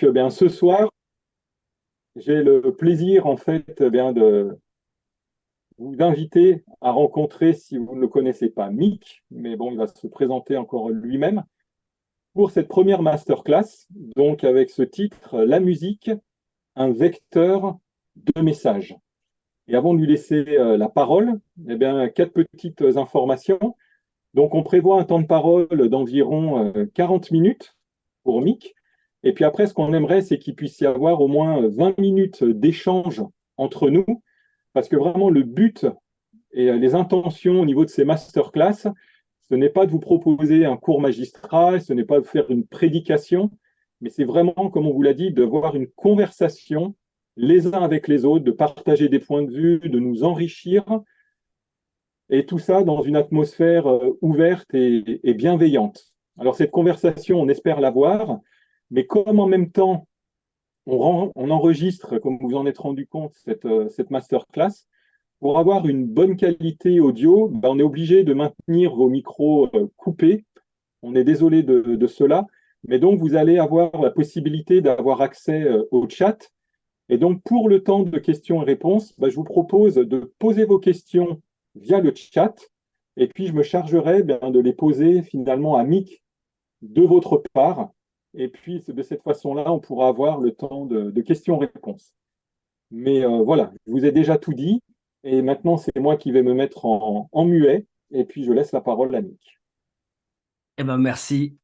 Ce soir, j'ai le plaisir en fait de vous inviter à rencontrer, si vous ne le connaissez pas, Mick, mais bon, il va se présenter encore lui-même pour cette première masterclass, donc avec ce titre, La musique, un vecteur de message. Et avant de lui laisser la parole, quatre petites informations. Donc, on prévoit un temps de parole d'environ 40 minutes pour Mick. Et puis après, ce qu'on aimerait, c'est qu'il puisse y avoir au moins 20 minutes d'échange entre nous, parce que vraiment, le but et les intentions au niveau de ces masterclass, ce n'est pas de vous proposer un cours magistral, ce n'est pas de faire une prédication, mais c'est vraiment, comme on vous l'a dit, de voir une conversation les uns avec les autres, de partager des points de vue, de nous enrichir, et tout ça dans une atmosphère ouverte et bienveillante. Alors cette conversation, on espère l'avoir, mais comme en même temps, on enregistre, comme vous en êtes rendu compte, cette masterclass, pour avoir une bonne qualité audio, on est obligé de maintenir vos micros coupés. On est désolé de cela, mais donc vous allez avoir la possibilité d'avoir accès au chat. Et donc pour le temps de questions et réponses, je vous propose de poser vos questions via le chat, et puis je me chargerai de les poser finalement à Mick de votre part. Et puis de cette façon-là, on pourra avoir le temps de questions-réponses. Mais voilà, je vous ai déjà tout dit. Et maintenant, c'est moi qui vais me mettre en muet. Et puis, je laisse la parole à Nick. Eh ben merci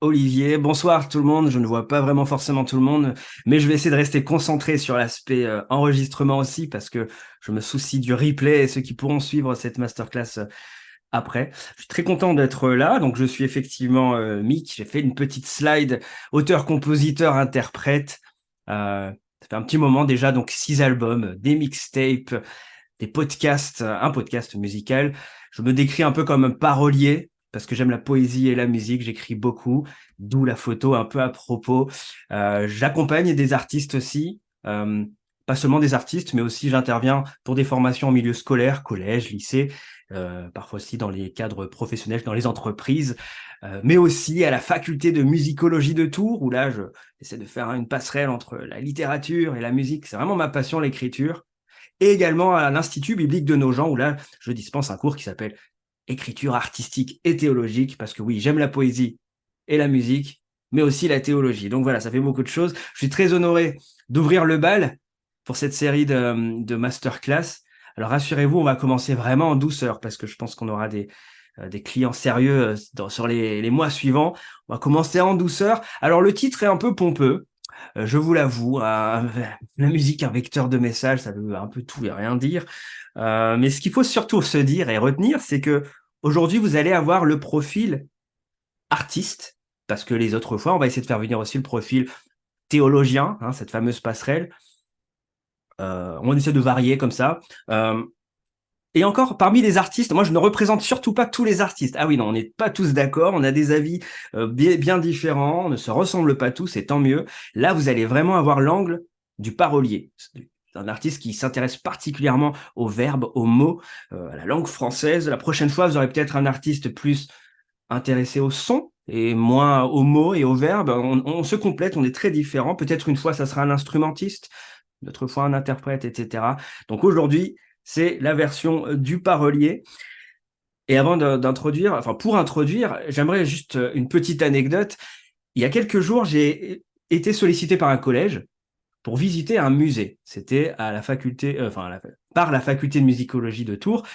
Olivier. Bonsoir tout le monde. Je ne vois pas vraiment forcément tout le monde, mais je vais essayer de rester concentré sur l'aspect enregistrement aussi parce que je me soucie du replay et ceux qui pourront suivre cette masterclass après. Je suis très content d'être là. Donc je suis effectivement Mick. J'ai fait une petite slide auteur, compositeur, interprète. Ça fait un petit moment déjà, donc 6 albums, des mixtapes, des podcasts, un podcast musical. Je me décris un peu comme un parolier parce que j'aime la poésie et la musique, j'écris beaucoup, d'où la photo un peu à propos. J'accompagne des artistes aussi, pas seulement des artistes, mais aussi j'interviens pour des formations en milieu scolaire, collège, lycée, parfois aussi dans les cadres professionnels, dans les entreprises, mais aussi à la faculté de musicologie de Tours, où là, j'essaie de faire une passerelle entre la littérature et la musique. C'est vraiment ma passion, l'écriture et également à l'Institut biblique de Nogent, où là, je dispense un cours qui s'appelle Écriture artistique et théologique, parce que oui, j'aime la poésie et la musique, mais aussi la théologie. Donc voilà, ça fait beaucoup de choses. Je suis très honoré d'ouvrir le bal pour cette série de masterclass. Alors rassurez-vous, on va commencer vraiment en douceur, parce que je pense qu'on aura des clients sérieux sur les mois suivants. On va commencer en douceur. Alors le titre est un peu pompeux, je vous l'avoue, la musique, un vecteur de message, ça veut un peu tout et rien dire. Mais ce qu'il faut surtout se dire et retenir, c'est que aujourd'hui, vous allez avoir le profil artiste, parce que les autres fois, on va essayer de faire venir aussi le profil théologien, hein, cette fameuse passerelle. On essaie de varier comme ça. Et encore, parmi les artistes, moi je ne représente surtout pas tous les artistes. Ah oui, non, on n'est pas tous d'accord, on a des avis bien différents, on ne se ressemble pas tous, et tant mieux. Là, vous allez vraiment avoir l'angle du parolier. C'est un artiste qui s'intéresse particulièrement aux verbes, aux mots, à la langue française. La prochaine fois, vous aurez peut-être un artiste plus intéressé au son et moins aux mots et aux verbes. On se complète, on est très différents. Peut-être une fois, ça sera un instrumentiste, d'autres fois un interprète, etc. Donc aujourd'hui, c'est la version du parolier. Et avant d'introduire, enfin pour introduire, j'aimerais juste une petite anecdote. Il y a quelques jours, j'ai été sollicité par un collège pour visiter un musée. C'était à la faculté, par la faculté de musicologie de Tours,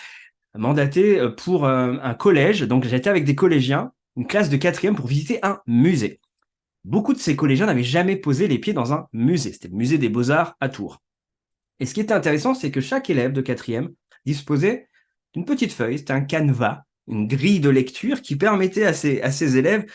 mandaté pour un collège. Donc j'étais avec des collégiens, une classe de quatrième pour visiter un musée. Beaucoup de ces collégiens n'avaient jamais posé les pieds dans un musée. C'était le musée des Beaux-Arts à Tours. Et ce qui était intéressant, c'est que chaque élève de quatrième disposait d'une petite feuille, c'était un canevas, une grille de lecture qui permettait à ces élèves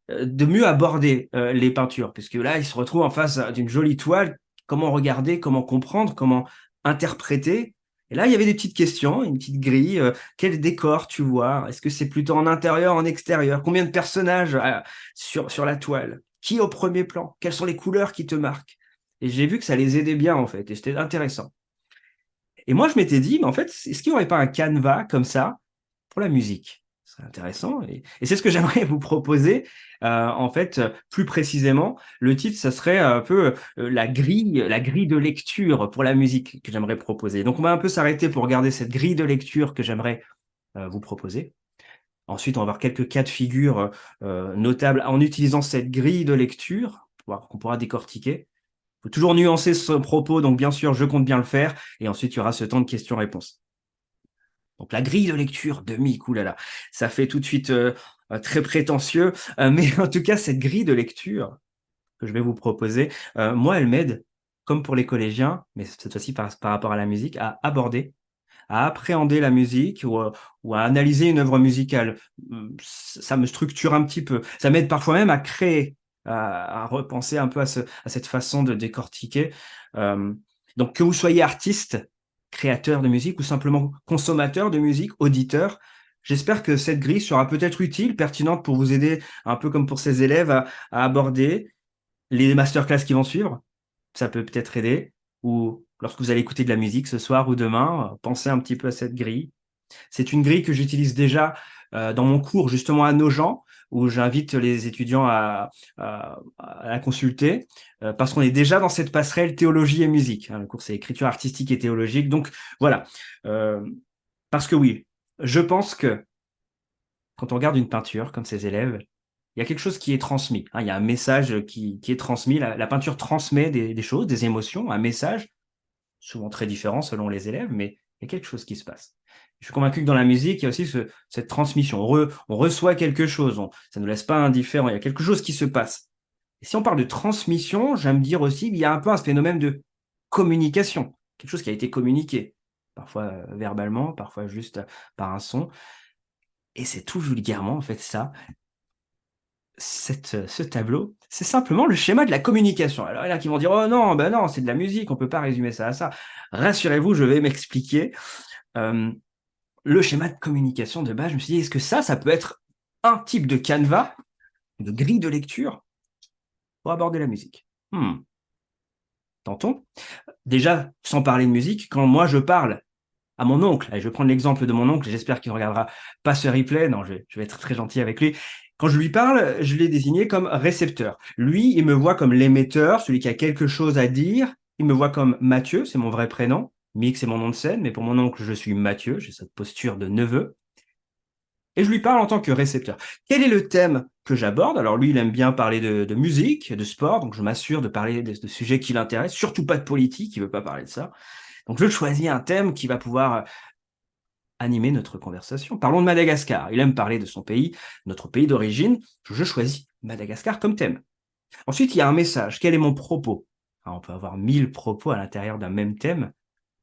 de mieux aborder les peintures, puisque là, ils se retrouvent en face d'une jolie toile, comment regarder, comment comprendre, comment interpréter. Et là, il y avait des petites questions, une petite grille, quel décor tu vois? Est-ce que c'est plutôt en intérieur, en extérieur? Combien de personnages sur la toile? Qui est au premier plan? Quelles sont les couleurs qui te marquent? Et j'ai vu que ça les aidait bien, en fait, et c'était intéressant. Et moi, je m'étais dit, mais en fait, est-ce qu'il n'y aurait pas un canevas comme ça pour la musique? C'est intéressant. Et c'est ce que j'aimerais vous proposer. En fait, plus précisément, le titre, ça serait un peu la grille de lecture pour la musique que j'aimerais proposer. Donc, on va un peu s'arrêter pour regarder cette grille de lecture que j'aimerais vous proposer. Ensuite, on va voir quelques cas de figure notables en utilisant cette grille de lecture qu'on pourra décortiquer. Il faut toujours nuancer ce propos, donc bien sûr, je compte bien le faire. Et ensuite, il y aura ce temps de questions-réponses. Donc la grille de lecture de Mick, oulala, ça fait tout de suite très prétentieux. Mais en tout cas, cette grille de lecture que je vais vous proposer, moi, elle m'aide, comme pour les collégiens, mais cette fois-ci par rapport à la musique, à aborder, à appréhender la musique ou à analyser une œuvre musicale. Ça me structure un petit peu. Ça m'aide parfois même à créer, à repenser un peu à cette façon de décortiquer. Euh, donc que vous soyez artiste, créateur de musique ou simplement consommateur de musique, auditeur, j'espère que cette grille sera peut-être utile, pertinente pour vous aider, un peu comme pour ces élèves, à aborder les masterclass qui vont suivre. Ça peut peut-être aider. Ou lorsque vous allez écouter de la musique ce soir ou demain, pensez un petit peu à cette grille. C'est une grille que j'utilise déjà dans mon cours justement à Nogent, où j'invite les étudiants à la consulter, parce qu'on est déjà dans cette passerelle théologie et musique. Hein. Le cours, c'est écriture artistique et théologique. Donc voilà. Euh, parce que oui, je pense que quand on regarde une peinture comme ces élèves, il y a quelque chose qui est transmis. Hein. Il y a un message qui est transmis. La peinture transmet des choses, des émotions, un message, souvent très différent selon les élèves, mais il y a quelque chose qui se passe. Je suis convaincu que dans la musique, il y a aussi cette transmission. On reçoit quelque chose, ça ne nous laisse pas indifférents, il y a quelque chose qui se passe. Et si on parle de transmission, j'aime dire aussi qu'il y a un peu un phénomène de communication, quelque chose qui a été communiqué, parfois verbalement, parfois juste par un son. Et c'est tout vulgairement, en fait, ça, ce tableau, c'est simplement le schéma de la communication. Alors, il y en a qui vont dire, oh non, ben non, c'est de la musique, on ne peut pas résumer ça à ça. Rassurez-vous, je vais m'expliquer. Euh, le schéma de communication de base, je me suis dit, est-ce que ça peut être un type de canevas, de grille de lecture pour aborder la musique? Tentons. Déjà, sans parler de musique, quand moi je parle à mon oncle, allez, je vais prendre l'exemple de mon oncle, j'espère qu'il ne regardera pas ce replay, non, je vais être très gentil avec lui. Quand je lui parle, je l'ai désigné comme récepteur. Lui, il me voit comme l'émetteur, celui qui a quelque chose à dire. Il me voit comme Mathieu, c'est mon vrai prénom. Mick, c'est mon nom de scène, mais pour mon oncle, je suis Mathieu, j'ai cette posture de neveu. Et je lui parle en tant que récepteur. Quel est le thème que j'aborde? Alors lui, il aime bien parler de musique, de sport, donc je m'assure de parler de sujets qui l'intéressent, surtout pas de politique, il veut pas parler de ça. Donc je choisis un thème qui va pouvoir animer notre conversation. Parlons de Madagascar. Il aime parler de son pays, notre pays d'origine. Je choisis Madagascar comme thème. Ensuite, il y a un message. Quel est mon propos? Alors, on peut avoir 1000 propos à l'intérieur d'un même thème,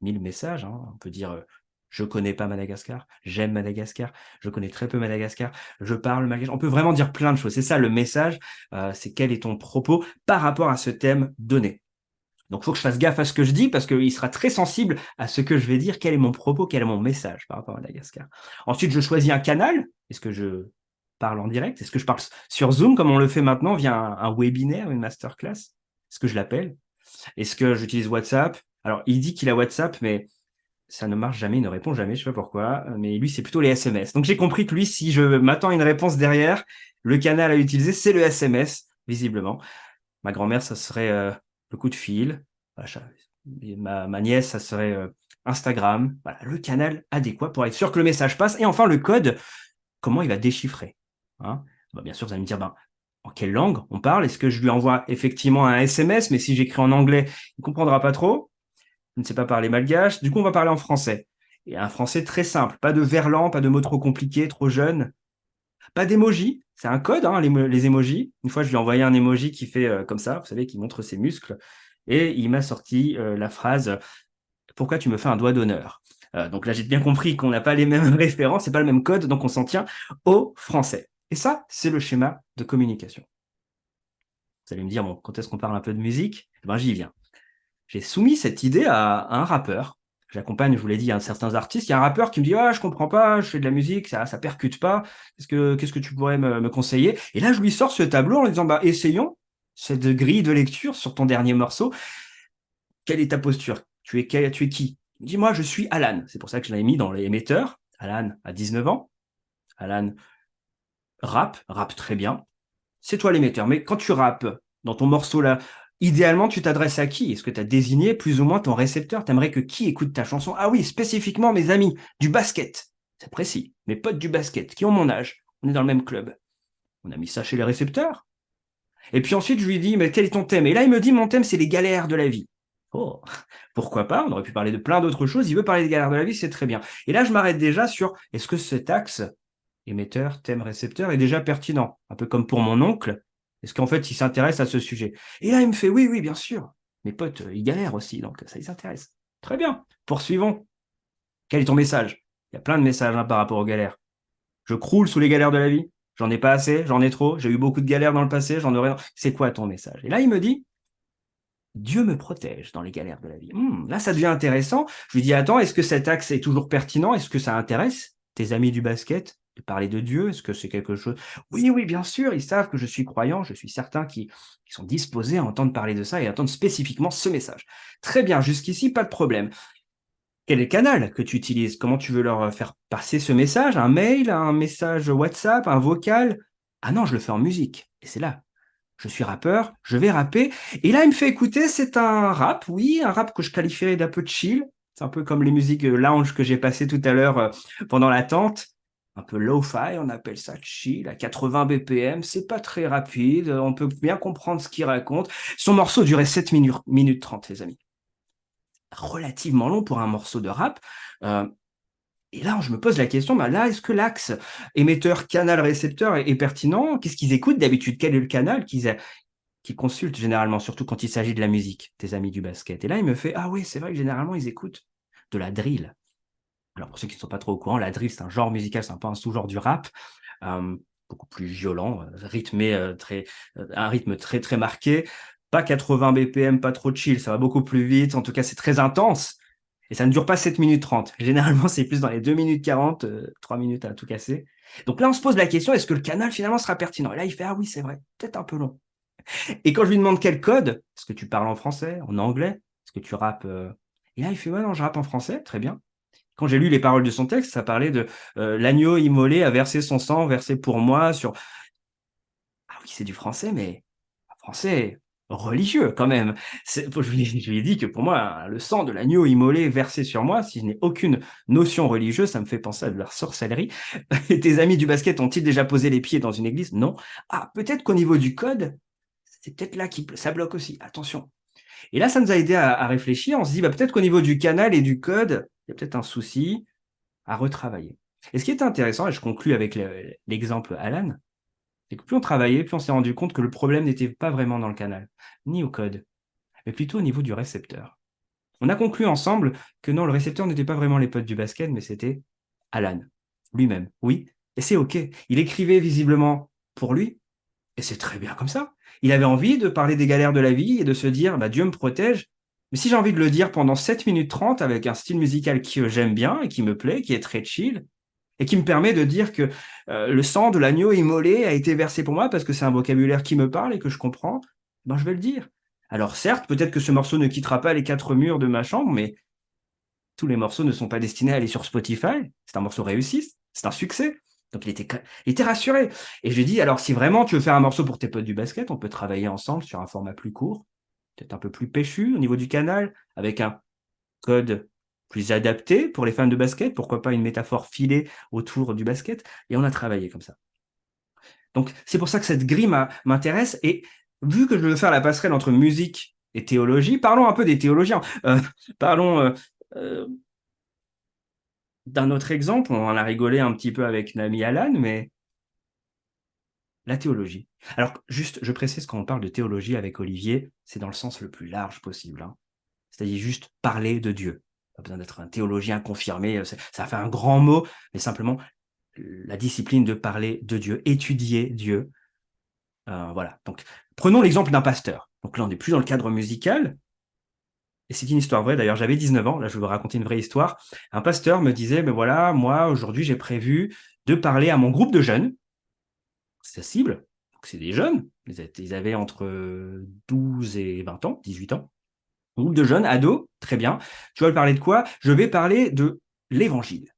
1000 messages. Hein. On peut dire je connais pas Madagascar, j'aime Madagascar, je connais très peu Madagascar, je parle malgache. On peut vraiment dire plein de choses. C'est ça le message. C'est quel est ton propos par rapport à ce thème donné. Donc, il faut que je fasse gaffe à ce que je dis parce qu'il sera très sensible à ce que je vais dire, quel est mon propos, quel est mon message par rapport à Madagascar. Ensuite, je choisis un canal. Est-ce que je parle en direct? Est-ce que je parle sur Zoom comme on le fait maintenant via un webinaire, une masterclass? Est-ce que je l'appelle? Est-ce que j'utilise WhatsApp? Alors, il dit qu'il a WhatsApp, mais ça ne marche jamais, il ne répond jamais, je sais pas pourquoi. Mais lui, c'est plutôt les SMS. Donc, j'ai compris que lui, si je m'attends à une réponse derrière, le canal à utiliser, c'est le SMS, visiblement. Ma grand-mère, ça serait le coup de fil. Ma nièce, ça serait Instagram. Voilà, le canal adéquat pour être sûr que le message passe. Et enfin, le code, comment il va déchiffrer. Hein. Bien sûr, vous allez me dire, en quelle langue on parle? Est-ce que je lui envoie effectivement un SMS, mais si j'écris en anglais, il ne comprendra pas trop. Je ne sais pas parler malgache. Du coup, on va parler en français. Et un français très simple. Pas de verlan, pas de mots trop compliqués, trop jeunes. Pas d'emoji, c'est un code, hein, les emojis. Une fois, je lui ai envoyé un emoji qui fait comme ça, vous savez, qui montre ses muscles. Et il m'a sorti la phrase pourquoi tu me fais un doigt d'honneur? Donc là, j'ai bien compris qu'on n'a pas les mêmes références, c'est pas le même code, donc on s'en tient au français. Et ça, c'est le schéma de communication. Vous allez me dire, bon, quand est-ce qu'on parle un peu de musique? J'y viens. J'ai soumis cette idée à un rappeur. J'accompagne, je vous l'ai dit, certains artistes. Il y a un rappeur qui me dit ah, je comprends pas, je fais de la musique, ça percute pas. Qu'est-ce que tu pourrais me conseiller? Et là, je lui sors ce tableau en lui disant essayons cette grille de lecture sur ton dernier morceau. Quelle est ta posture? Tu es qui? Il me dit moi, je suis Alan. C'est pour ça que je l'avais mis dans les émetteurs. Alan a 19 ans. Alan, rappe très bien. C'est toi l'émetteur. Mais quand tu rappes dans ton morceau là, idéalement, tu t'adresses à qui? Est-ce que tu as désigné plus ou moins ton récepteur? T'aimerais que qui écoute ta chanson? Ah oui, spécifiquement mes amis du basket. C'est précis. Mes potes du basket qui ont mon âge. On est dans le même club. On a mis ça chez les récepteurs. Et puis ensuite, je lui dis, mais quel est ton thème? Et là, il me dit, mon thème, c'est les galères de la vie. Oh, pourquoi pas? On aurait pu parler de plein d'autres choses. Il veut parler des galères de la vie, c'est très bien. Et là, je m'arrête déjà sur, est-ce que cet axe émetteur, thème, récepteur est déjà pertinent? Un peu comme pour mon oncle. Est-ce qu'en fait, il s'intéresse à ce sujet? Et là, il me fait, oui, oui, bien sûr. Mes potes, ils galèrent aussi, donc ça, ils s'intéresse. Très bien. Poursuivons. Quel est ton message? Il y a plein de messages par rapport aux galères. Je croule sous les galères de la vie. J'en ai pas assez, j'en ai trop. J'ai eu beaucoup de galères dans le passé, j'en aurai. C'est quoi ton message? Et là, il me dit, Dieu me protège dans les galères de la vie. Là, ça devient intéressant. Je lui dis, attends, est-ce que cet axe est toujours pertinent? Est-ce que ça intéresse tes amis du basket de parler de Dieu? Est-ce que c'est quelque chose? Oui, oui, bien sûr, ils savent que je suis croyant. Je suis certain qu'ils sont disposés à entendre parler de ça et à entendre spécifiquement ce message. Très bien, jusqu'ici, pas de problème. Quel est le canal que tu utilises? Comment tu veux leur faire passer ce message? Un mail, un message WhatsApp, un vocal? Ah non, je le fais en musique. Et c'est là. Je suis rappeur, je vais rapper. Et là, il me fait écouter, c'est un rap, oui, un rap que je qualifierais d'un peu chill. C'est un peu comme les musiques lounge que j'ai passées tout à l'heure pendant l'attente. Un peu lo-fi, on appelle ça chill, à 80 BPM. C'est pas très rapide, on peut bien comprendre ce qu'il raconte. Son morceau durait 7 minutes 30, les amis. Relativement long pour un morceau de rap. Euh, et là, je me pose la question, bah là, est-ce que l'axe émetteur, canal, récepteur est pertinent? Qu'est-ce qu'ils écoutent d'habitude? Quel est le canal qu'ils consultent généralement, surtout quand il s'agit de la musique, tes amis du basket? Et là, il me fait, ah oui, c'est vrai que généralement, ils écoutent de la drill. Alors, pour ceux qui ne sont pas trop au courant, la drill, c'est un genre musical, c'est un peu un sous-genre du rap, euh, beaucoup plus violent, rythmé, un rythme très, très marqué. Pas 80 BPM, pas trop chill, ça va beaucoup plus vite. En tout cas, c'est très intense. Et ça ne dure pas 7 minutes 30. Généralement, c'est plus dans les 2 minutes 40, 3 minutes à tout casser. Donc là, on se pose la question, est-ce que le canal finalement sera pertinent? Et là, il fait, ah oui, c'est vrai, peut-être un peu long. Et quand je lui demande quel code, est-ce que tu parles en français, en anglais? Est-ce que tu rappes Et là, il fait, ouais, non, je rappe en français, très bien. Quand j'ai lu les paroles de son texte, ça parlait de l'agneau immolé a versé son sang, versé pour moi sur. Ah oui, c'est du français, mais un français religieux quand même. Je lui ai dit que pour moi, le sang de l'agneau immolé versé sur moi, si je n'ai aucune notion religieuse, ça me fait penser à de la sorcellerie. Et tes amis du basket ont-ils déjà posé les pieds dans une église? Non. Ah, peut-être qu'au niveau du code, c'est peut-être là que ça bloque aussi. Attention. Et là, ça nous a aidé à réfléchir. On se dit, bah, peut-être qu'au niveau du canal et du code, il y a peut-être un souci à retravailler. Et ce qui est intéressant, et je conclus avec l'exemple Alan, c'est que plus on travaillait, plus on s'est rendu compte que le problème n'était pas vraiment dans le canal, ni au code, mais plutôt au niveau du récepteur. On a conclu ensemble que non, le récepteur n'était pas vraiment les potes du basket, mais c'était Alan, lui-même. Oui, et c'est OK. Il écrivait visiblement pour lui, et c'est très bien comme ça. Il avait envie de parler des galères de la vie et de se dire, bah, Dieu me protège. Mais si j'ai envie de le dire pendant 7 minutes 30 avec un style musical que j'aime bien et qui me plaît, qui est très chill, et qui me permet de dire que le sang de l'agneau immolé a été versé pour moi parce que c'est un vocabulaire qui me parle et que je comprends, ben je vais le dire. Alors certes, peut-être que ce morceau ne quittera pas les 4 murs de ma chambre, mais tous les morceaux ne sont pas destinés à aller sur Spotify. C'est un morceau réussi, c'est un succès. Donc il était rassuré. Et je lui ai dit, alors si vraiment tu veux faire un morceau pour tes potes du basket, on peut travailler ensemble sur un format plus court, peut-être un peu plus péchu au niveau du canal, avec un code plus adapté pour les fans de basket, pourquoi pas une métaphore filée autour du basket, et on a travaillé comme ça. Donc c'est pour ça que cette grille m'intéresse, et vu que je veux faire la passerelle entre musique et théologie, parlons un peu des théologiens. Parlons euh, d'un autre exemple, on en a rigolé un petit peu avec Nami Alan, mais la théologie. Alors juste, je précise quand on parle de théologie avec Olivier, c'est dans le sens le plus large possible, hein. C'est-à-dire juste parler de Dieu. Pas besoin d'être un théologien confirmé, ça fait un grand mot, mais simplement la discipline de parler de Dieu, étudier Dieu. Voilà. Donc, prenons l'exemple d'un pasteur. Donc là, on n'est plus dans le cadre musical, et c'est une histoire vraie. D'ailleurs, j'avais 19 ans, là, je vais vous raconter une vraie histoire. Un pasteur me disait, ben voilà, moi, aujourd'hui, j'ai prévu de parler à mon groupe de jeunes, c'est sa cible, donc c'est des jeunes, ils avaient entre 12 et 20 ans, 18 ans, groupe de jeunes, ados, très bien. Tu vas parler de quoi? Je vais parler de l'évangile.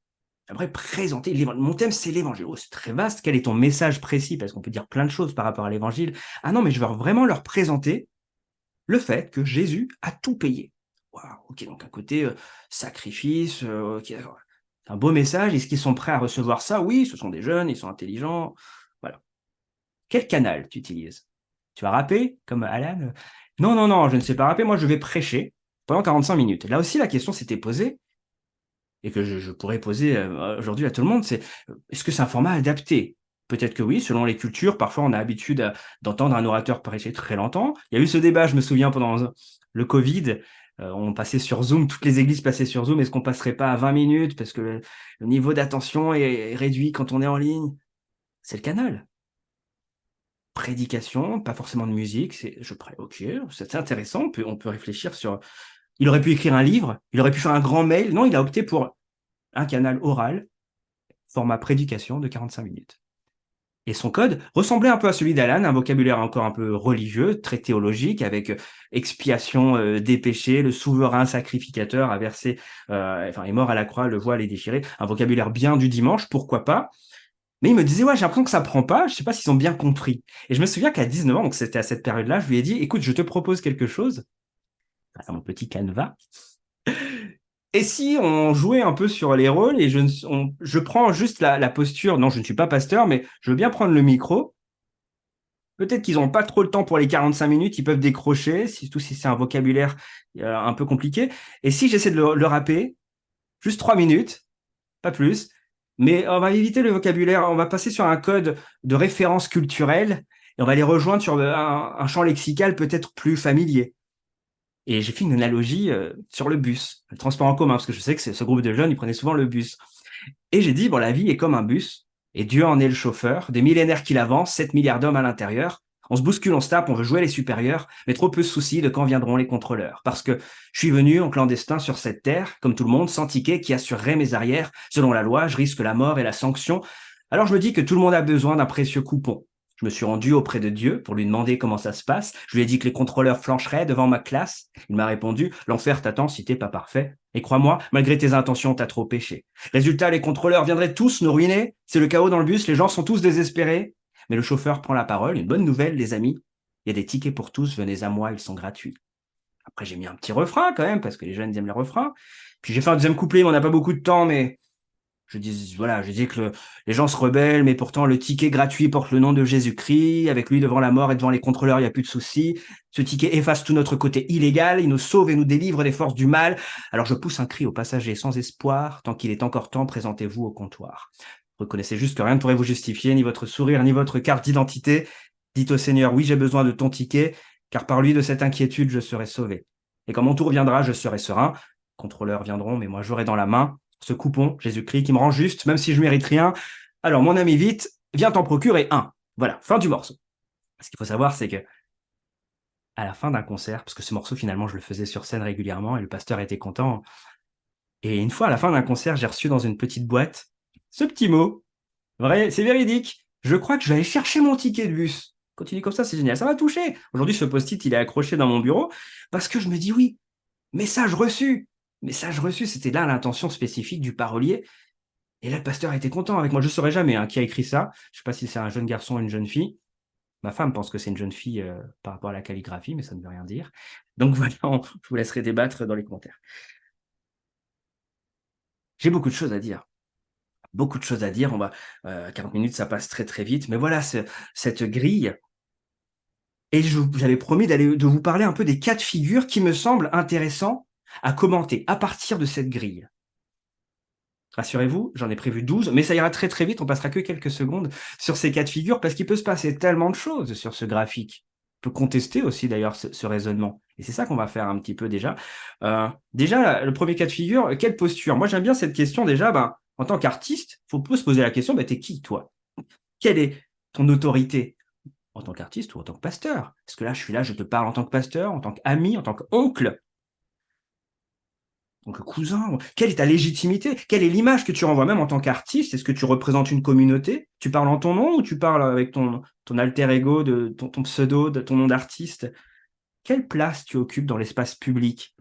J'aimerais présenter l'évangile. Mon thème, c'est l'évangile. Oh, c'est très vaste. Quel est ton message précis? Parce qu'on peut dire plein de choses par rapport à l'évangile. Ah non, mais je veux vraiment leur présenter le fait que Jésus a tout payé. Waouh, ok, donc un côté sacrifice, ok, d'accord. C'est un beau message. Est-ce qu'ils sont prêts à recevoir ça? Oui, ce sont des jeunes, ils sont intelligents. Voilà. Quel canal tu utilises? Tu vas rapper comme Alan? Non, non, non, je ne sais pas rapper. Moi, je vais prêcher pendant 45 minutes. Là aussi, la question s'était posée et que je pourrais poser aujourd'hui à tout le monde, c'est est-ce que c'est un format adapté? Peut-être que oui, selon les cultures, parfois on a l'habitude d'entendre un orateur prêcher très longtemps. Il y a eu ce débat, je me souviens, pendant le Covid, on passait sur Zoom, toutes les églises passaient sur Zoom, est-ce qu'on passerait pas à 20 minutes parce que le niveau d'attention est réduit quand on est en ligne? C'est le canal. Prédication, pas forcément de musique, ok, c'est intéressant, on peut réfléchir sur... Il aurait pu écrire un livre, il aurait pu faire un grand mail, non, il a opté pour un canal oral, format prédication de 45 minutes. Et son code ressemblait un peu à celui d'Alan, un vocabulaire encore un peu religieux, très théologique, avec expiation des péchés, le souverain sacrificateur a versé, est mort à la croix, le voile est déchiré, un vocabulaire bien du dimanche, pourquoi pas. Mais il me disait, ouais, j'ai l'impression que ça prend pas, je sais pas s'ils ont bien compris. Et je me souviens qu'à 19 ans, donc c'était à cette période-là, je lui ai dit, écoute, je te propose quelque chose, à mon petit canevas, et si on jouait un peu sur les rôles et je prends juste la posture, non, je ne suis pas pasteur, mais je veux bien prendre le micro. Peut-être qu'ils n'ont pas trop le temps pour les 45 minutes, ils peuvent décrocher, surtout si c'est un vocabulaire un peu compliqué. Et si j'essaie de le rapper, juste 3 minutes, pas plus, mais on va éviter le vocabulaire, on va passer sur un code de référence culturelle et on va les rejoindre sur un champ lexical peut-être plus familier. Et j'ai fait une analogie sur le bus, le transport en commun, parce que je sais que ce groupe de jeunes, ils prenaient souvent le bus. Et j'ai dit, bon, la vie est comme un bus, et Dieu en est le chauffeur, des millénaires qui l'avancent, 7 milliards d'hommes à l'intérieur. On se bouscule, on se tape, on veut jouer les supérieurs, mais trop peu de soucis de quand viendront les contrôleurs. Parce que je suis venu en clandestin sur cette terre, comme tout le monde, sans ticket qui assurerait mes arrières. Selon la loi, je risque la mort et la sanction. Alors je me dis que tout le monde a besoin d'un précieux coupon. Je me suis rendu auprès de Dieu pour lui demander comment ça se passe. Je lui ai dit que les contrôleurs flancheraient devant ma classe. Il m'a répondu, l'enfer t'attend si t'es pas parfait. Et crois-moi, malgré tes intentions, t'as trop péché. Résultat, les contrôleurs viendraient tous nous ruiner. C'est le chaos dans le bus, les gens sont tous désespérés. Mais le chauffeur prend la parole. Une bonne nouvelle, les amis. Il y a des tickets pour tous, venez à moi, ils sont gratuits. Après, j'ai mis un petit refrain quand même, parce que les jeunes aiment les refrains. Puis j'ai fait un deuxième couplet, mais on n'a pas beaucoup de temps, mais je dis que les gens se rebellent, mais pourtant le ticket gratuit porte le nom de Jésus-Christ. Avec lui devant la mort et devant les contrôleurs, il n'y a plus de soucis. Ce ticket efface tout notre côté illégal. Il nous sauve et nous délivre des forces du mal. Alors je pousse un cri aux passagers sans espoir. Tant qu'il est encore temps, présentez-vous au comptoir. Reconnaissez juste que rien ne pourrait vous justifier, ni votre sourire, ni votre carte d'identité. Dites au Seigneur, oui, j'ai besoin de ton ticket, car par lui, de cette inquiétude, je serai sauvé. Et quand mon tour viendra, je serai serein. Les contrôleurs viendront, mais moi, j'aurai dans la main ce coupon, Jésus-Christ, qui me rend juste, même si je mérite rien. Alors, mon ami, vite, viens t'en procurer un. Voilà, fin du morceau. Ce qu'il faut savoir, c'est que à la fin d'un concert, parce que ce morceau, finalement, je le faisais sur scène régulièrement et le pasteur était content. Et une fois, à la fin d'un concert, j'ai reçu dans une petite boîte ce petit mot. Vrai, c'est véridique. Je crois que je vais aller chercher mon ticket de bus. Continue comme ça, c'est génial. Ça m'a touché. Aujourd'hui, ce post-it, il est accroché dans mon bureau parce que je me dis oui, message reçu. Message reçu, c'était là l'intention spécifique du parolier. Et là, le pasteur était content avec moi. Je ne saurais jamais qui a écrit ça. Je ne sais pas si c'est un jeune garçon ou une jeune fille. Ma femme pense que c'est une jeune fille par rapport à la calligraphie, mais ça ne veut rien dire. Donc voilà, je vous laisserai débattre dans les commentaires. J'ai beaucoup de choses à dire. Beaucoup de choses à dire. 40 minutes, ça passe très très vite. Mais voilà, cette grille. Et j'avais promis de vous parler un peu des cas de figure qui me semblent intéressants à commenter à partir de cette grille. Rassurez-vous, j'en ai prévu 12, mais ça ira très très vite, on passera que quelques secondes sur ces cas de figure parce qu'il peut se passer tellement de choses sur ce graphique. On peut contester aussi d'ailleurs ce raisonnement. Et c'est ça qu'on va faire un petit peu déjà. Déjà, le premier cas de figure, quelle posture? Moi j'aime bien cette question déjà, en tant qu'artiste, il faut se poser la question, t'es qui toi? Quelle est ton autorité? En tant qu'artiste ou en tant que pasteur? Parce que là, je suis là, je te parle en tant que pasteur, en tant qu'ami, en tant qu'oncle, en tant que cousin. Quelle est ta légitimité? Quelle est l'image que tu renvoies même en tant qu'artiste? Est-ce que tu représentes une communauté? Tu parles en ton nom ou tu parles avec ton alter ego, ton pseudo, de ton nom d'artiste? Quelle place tu occupes dans l'espace public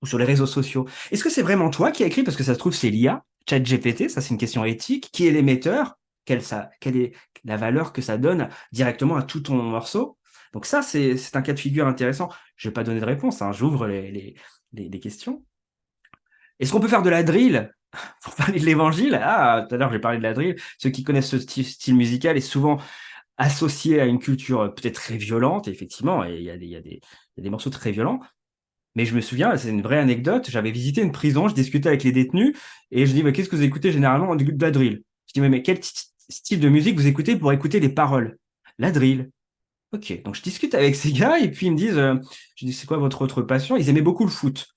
ou sur les réseaux sociaux? Est-ce que c'est vraiment toi qui as écrit? Parce que ça se trouve, c'est l'IA. ChatGPT, ça c'est une question éthique. Qui est l'émetteur? Quelle est la valeur que ça donne directement à tout ton morceau? Donc ça, c'est un cas de figure intéressant. Je ne vais pas donner de réponse, hein, j'ouvre les questions. Est-ce qu'on peut faire de la drill pour parler de l'évangile? Ah, tout à l'heure j'ai parlé de la drill. Ceux qui connaissent ce style musical est souvent associé à une culture peut-être très violente, effectivement, et il y a des morceaux très violents. Mais je me souviens, c'est une vraie anecdote, j'avais visité une prison, je discutais avec les détenus, et je dis, mais qu'est-ce que vous écoutez généralement? De la drill. Je dis, mais quel style de musique vous écoutez pour écouter les paroles? La drill. Ok, donc je discute avec ces gars, et puis ils me disent, je dis, c'est quoi votre autre passion? Ils aimaient beaucoup le foot.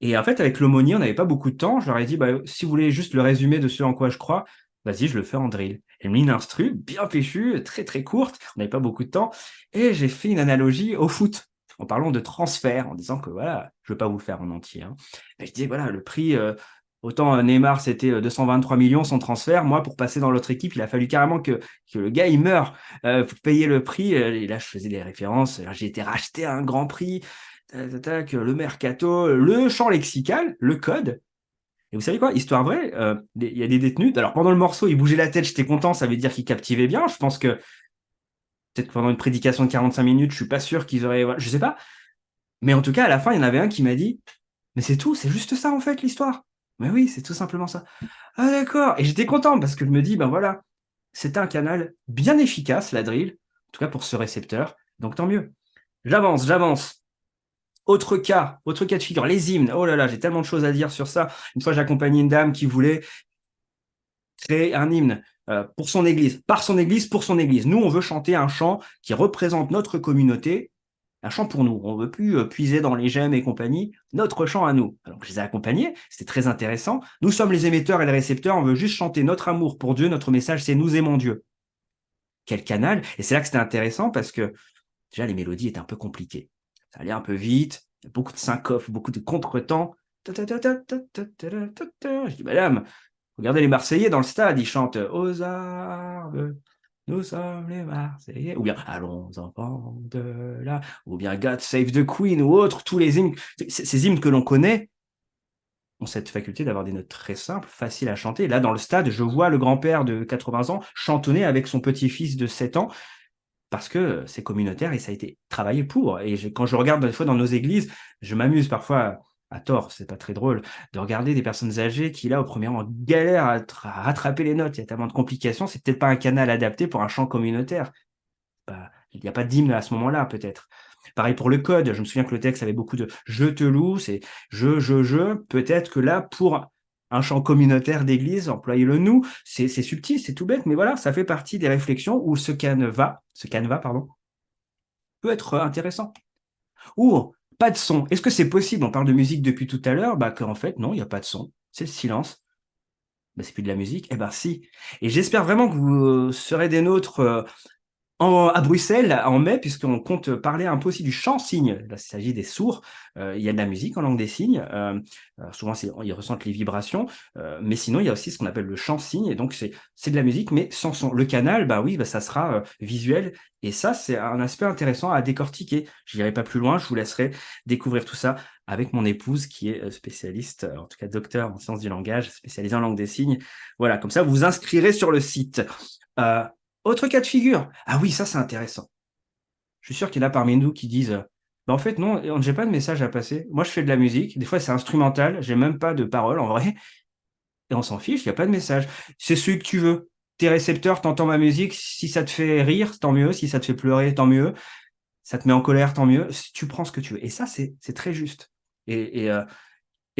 Et en fait, avec l'aumônier, on n'avait pas beaucoup de temps. Je leur ai dit, bah, si vous voulez juste le résumé de ce en quoi je crois, vas-y, je le fais en drill. Elle m'a mis une instru bien péchue, très très courte, on n'avait pas beaucoup de temps, et j'ai fait une analogie au foot, en parlant de transfert, en disant que voilà, je ne veux pas vous le faire en entier. Hein. Mais je disais, voilà, le prix, autant Neymar, c'était 223 millions son transfert, moi, pour passer dans l'autre équipe, il a fallu carrément que le gars, il meure pour payer le prix. Et là, je faisais des références, j'ai été racheté à un grand prix, le mercato, le champ lexical, le code. Et vous savez quoi, histoire vraie, il y a des détenus. Alors pendant le morceau, ils bougeaient la tête, j'étais content, ça veut dire qu'ils captivaient bien. Je pense que peut-être que pendant une prédication de 45 minutes, je suis pas sûr qu'ils auraient. Voilà, je sais pas. Mais en tout cas, à la fin, il y en avait un qui m'a dit, mais c'est tout, c'est juste ça en fait l'histoire. Mais oui, c'est tout simplement ça. Ah d'accord. Et j'étais content parce que je me dis, ben voilà, c'était un canal bien efficace, la drill, en tout cas pour ce récepteur. Donc tant mieux. J'avance, j'avance. Autre cas de figure, les hymnes. Oh là là, j'ai tellement de choses à dire sur ça. Une fois, j'accompagnais une dame qui voulait créer un hymne pour son église, par son église, pour son église. Nous, on veut chanter un chant qui représente notre communauté, un chant pour nous. On ne veut plus puiser dans les gemmes et compagnie, notre chant à nous. Donc, je les ai accompagnés, c'était très intéressant. Nous sommes les émetteurs et les récepteurs, on veut juste chanter notre amour pour Dieu, notre message, c'est nous aimons Dieu. Quel canal. Et c'est là que c'était intéressant parce que déjà, les mélodies étaient un peu compliquées. Ça allait un peu vite, beaucoup de syncopes, beaucoup de contretemps. Je dis, madame, regardez les Marseillais dans le stade, ils chantent aux arbres, nous sommes les Marseillais, ou bien allons enfants de là, ou bien God Save the Queen, ou autre, tous les hymnes, ces hymnes que l'on connaît ont cette faculté d'avoir des notes très simples, faciles à chanter. Là, dans le stade, je vois le grand-père de 80 ans chantonner avec son petit-fils de 7 ans parce que c'est communautaire et ça a été travaillé pour. Et quand je regarde des fois dans nos églises, je m'amuse parfois, à tort, c'est pas très drôle, de regarder des personnes âgées qui, là, au premier rang, galèrent à rattraper les notes. Il y a tellement de complications, c'est peut-être pas un canal adapté pour un chant communautaire. Il n'y a pas d'hymne à ce moment-là, peut-être. Pareil pour le code, je me souviens que le texte avait beaucoup de je te loue, c'est je. Peut-être que là, pour un chant communautaire d'église, employer le nous, c'est subtil, c'est tout bête, mais voilà, ça fait partie des réflexions où ce canevas, pardon, peut être intéressant. Ou pas de son. Est-ce que c'est possible? On parle de musique depuis tout à l'heure, bah qu'en fait, non, il n'y a pas de son. C'est le silence. Bah, c'est plus de la musique. Eh ben si. Et j'espère vraiment que vous serez des nôtres à Bruxelles en mai, puisqu'on compte parler un peu aussi du chant-signe. Là, il s'agit des sourds. Il y a de la musique en langue des signes. Souvent, ils ressentent les vibrations. Mais sinon, il y a aussi ce qu'on appelle le chant-signe. Et donc, c'est de la musique, mais sans son. Le canal, bah oui, bah, ça sera visuel. Et ça, c'est un aspect intéressant à décortiquer. Je n'irai pas plus loin. Je vous laisserai découvrir tout ça avec mon épouse, qui est spécialiste, en tout cas docteur en sciences du langage, spécialisée en langue des signes. Voilà, comme ça, vous vous inscrirez sur le site. Euh, Autre cas de figure. Ah oui, ça c'est intéressant. Je suis sûr qu'il y en a parmi nous qui disent bah, en fait, non, j'ai pas de message à passer. Moi, je fais de la musique. Des fois, c'est instrumental. J'ai même pas de paroles en vrai. Et on s'en fiche, il n'y a pas de message. C'est celui que tu veux. Tes récepteurs, t'entends ma musique. Si ça te fait rire, tant mieux. Si ça te fait pleurer, tant mieux. Ça te met en colère, tant mieux. Si tu prends ce que tu veux. Et ça, c'est très juste. Et